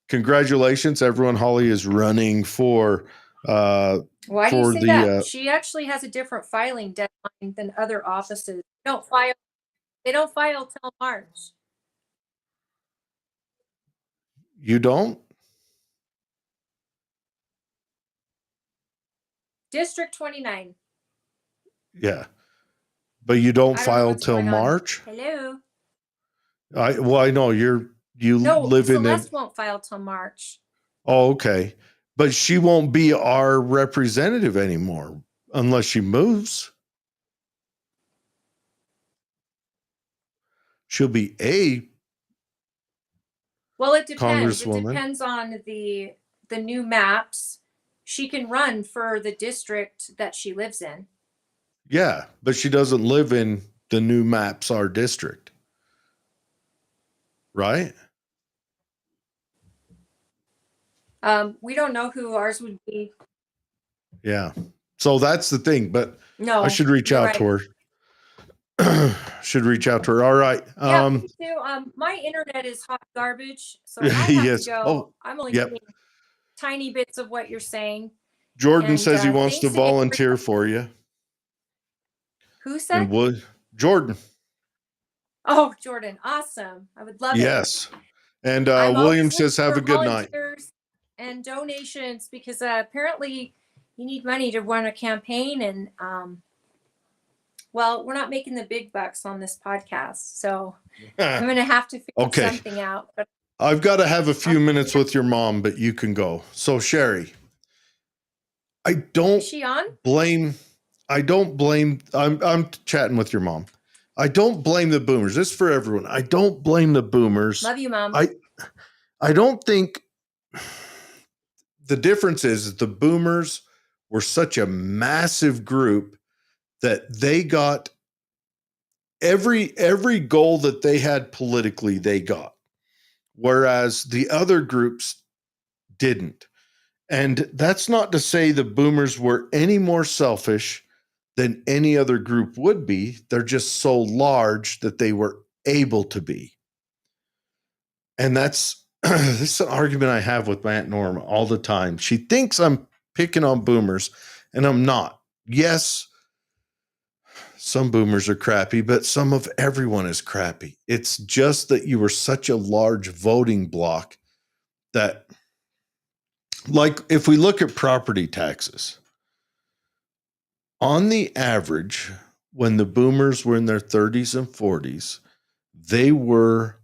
Congratulations, everyone. Holly is running for why do you say that? She actually has a different filing deadline than other offices. They don't file till March. You don't? District 29. Yeah. But you don't file till March? Hello. I know you live in Celeste won't file till March. Oh, okay. But she won't be our representative anymore unless she moves. She'll be Well, it depends. It Congresswoman. depends on the new maps. She can run for the district that she lives in. Yeah, but she doesn't live in the new maps our district, right? We don't know who ours would be. Yeah. So that's the thing, but I No, should reach you're out right. to her. Should reach out to her. All right. Yeah, please do. My internet is hot garbage, so I have to Yes. go. Oh, I'm only yep. getting tiny bits of what you're saying. Jordan And says he wants to thanks again for volunteer for you. who said? And would Jordan? Oh, Jordan, awesome. I would love it. Yes. And I'm William always looking says, have for a good night. volunteers and donations because apparently you need money to run a campaign. And well, we're not making the big bucks on this podcast, so I'm going to have to figure Okay. something out. But I've got to have a few minutes with your mom, but you can go. So, Sherry, I don't is she on? blame. I'm chatting with your mom. I don't blame the boomers. This is for everyone. I don't blame the boomers. Love you, Mom. I don't think the difference is the boomers were such a massive group that they got every goal that they had politically, they got, whereas the other groups didn't. And that's not to say the boomers were any more selfish than any other group would be. They're just so large that they were able to be. And that's this is an argument I have with my Aunt Norma all the time. She thinks I'm picking on boomers, and I'm not. Yes, some boomers are crappy, but some of everyone is crappy. It's just that you were such a large voting block that, like, if we look at property taxes, on the average, when the boomers were in their 30s and 40s, they were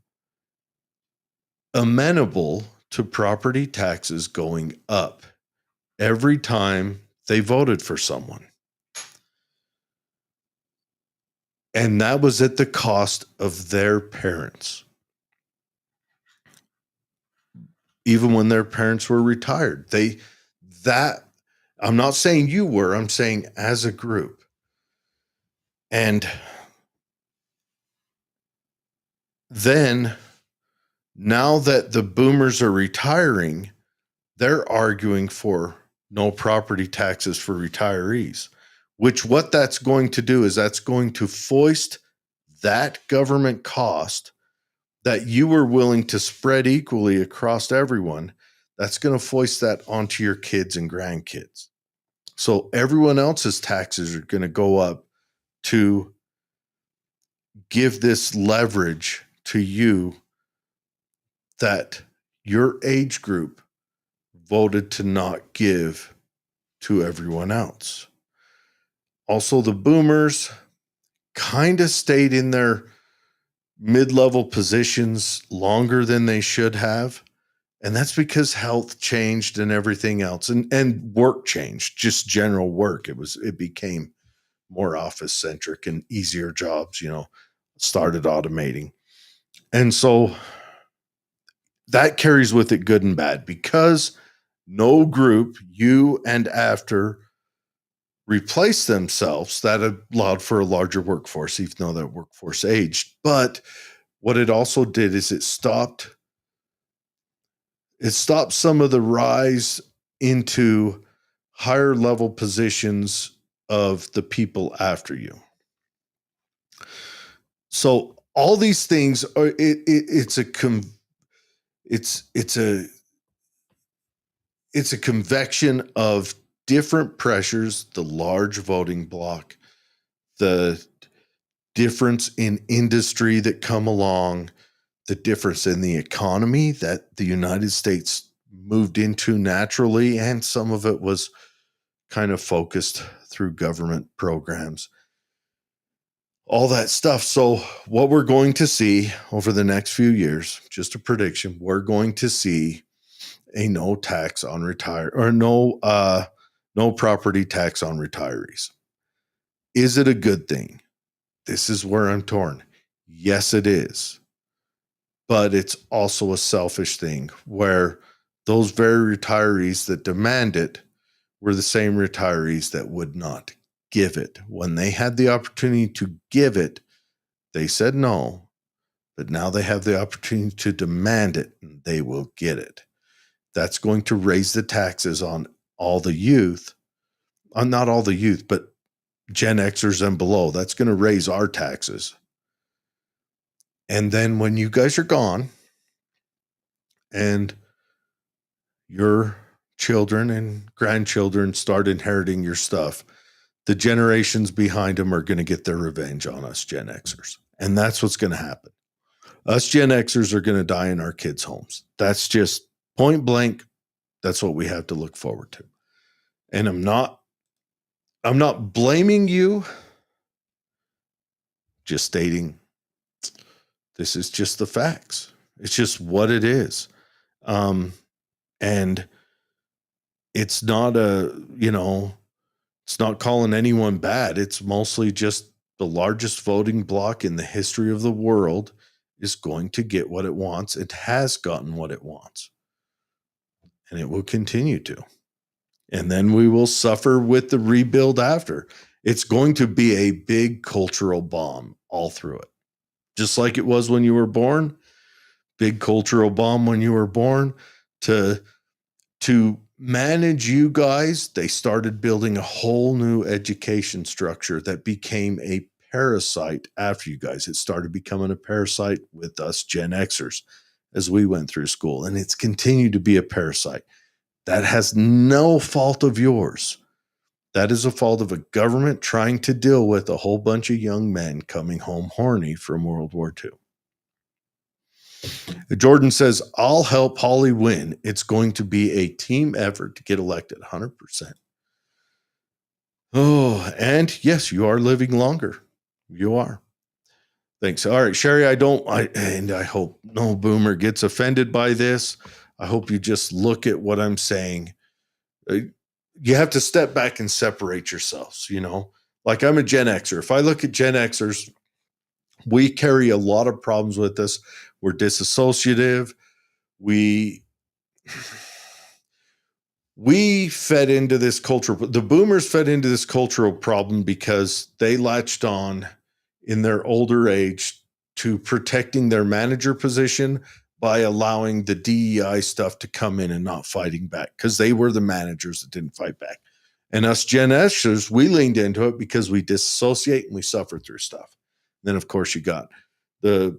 amenable to property taxes going up every time they voted for someone. And that was at the cost of their parents. Even when their parents were retired, that I'm not saying you were, I'm saying as a group. And then now that the boomers are retiring, they're arguing for no property taxes for retirees, which what that's going to do is that's going to foist that government cost that you were willing to spread equally across everyone. That's going to foist that onto your kids and grandkids. So everyone else's taxes are going to go up to give this leverage to you that your age group voted to not give to everyone else. Also, the boomers kind of stayed in their mid-level positions longer than they should have. And that's because health changed and everything else. And work changed, just general work. It became more office centric and easier jobs, started automating. And so that carries with it good and bad because no group, you and after, replaced themselves. That allowed for a larger workforce, even though that workforce aged. But what it also did is it stopped some of the rise into higher level positions of the people after you. So all these things are it's a convection of different pressures, the large voting block, the difference in industry that come along, the difference in the economy that the United States moved into naturally, and some of it was kind of focused through government programs, all that stuff. So what we're going to see over the next few years, just a prediction, we're going to see a no tax on retire or no property tax on retirees. Is it a good thing? This is where I'm torn. Yes, it is. but it's also a selfish thing where those very retirees that demand it were the same retirees that would not give it. When they had the opportunity to give it, they said no, but now they have the opportunity to demand it and they will get it. That's going to raise the taxes on all the youth, on not all the youth, but Gen Xers and below. That's going to raise our taxes. And then when you guys are gone and your children and grandchildren start inheriting your stuff, the generations behind them are going to get their revenge on us Gen Xers. And that's what's going to happen. Us Gen Xers are going to die in our kids' homes. That's just point blank. That's what we have to look forward to. And I'm not blaming you, just stating this is just the facts. It's just what it is. And it's not it's not calling anyone bad. It's mostly just the largest voting bloc in the history of the world is going to get what it wants. It has gotten what it wants. And it will continue to. And then we will suffer with the rebuild after. It's going to be a big cultural bomb all through it. Just like it was when you were born, big cultural bomb when you were born. To manage you guys, they started building a whole new education structure that became a parasite after you guys. It started becoming a parasite with us Gen Xers as we went through school. And it's continued to be a parasite. That has no fault of yours. That is a fault of a government trying to deal with a whole bunch of young men coming home horny from World War II. Jordan says, I'll help Holly win. It's going to be a team effort to get elected 100%. Oh, and yes, you are living longer. You are. Thanks. All right, Sherry, I hope no boomer gets offended by this. I hope you just look at what I'm saying. You have to step back and separate yourselves, Like I'm a Gen Xer. If I look at Gen Xers, we carry a lot of problems with us. We're disassociative. We fed into this culture. The boomers fed into this cultural problem because they latched on in their older age to protecting their manager position by allowing the DEI stuff to come in and not fighting back because they were the managers that didn't fight back. And us Gen Xers, we leaned into it because we disassociate and we suffer through stuff. And then, of course, you got the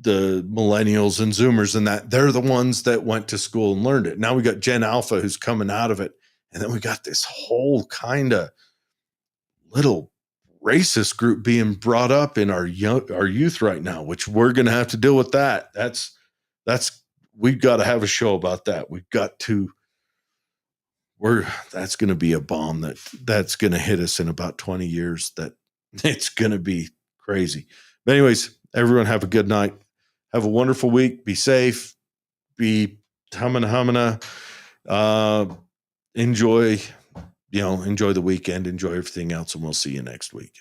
millennials and Zoomers and that they're the ones that went to school and learned it. Now we got Gen Alpha who's coming out of it. And then we got this whole kind of little racist group being brought up in our youth right now, which we're going to have to deal with that. We've got to have a show about that. That's going to be a bomb that's going to hit us in about 20 years. That it's going to be crazy. But anyways, everyone have a good night. Have a wonderful week. Be safe. Be humana. Enjoy the weekend. Enjoy everything else, and we'll see you next week.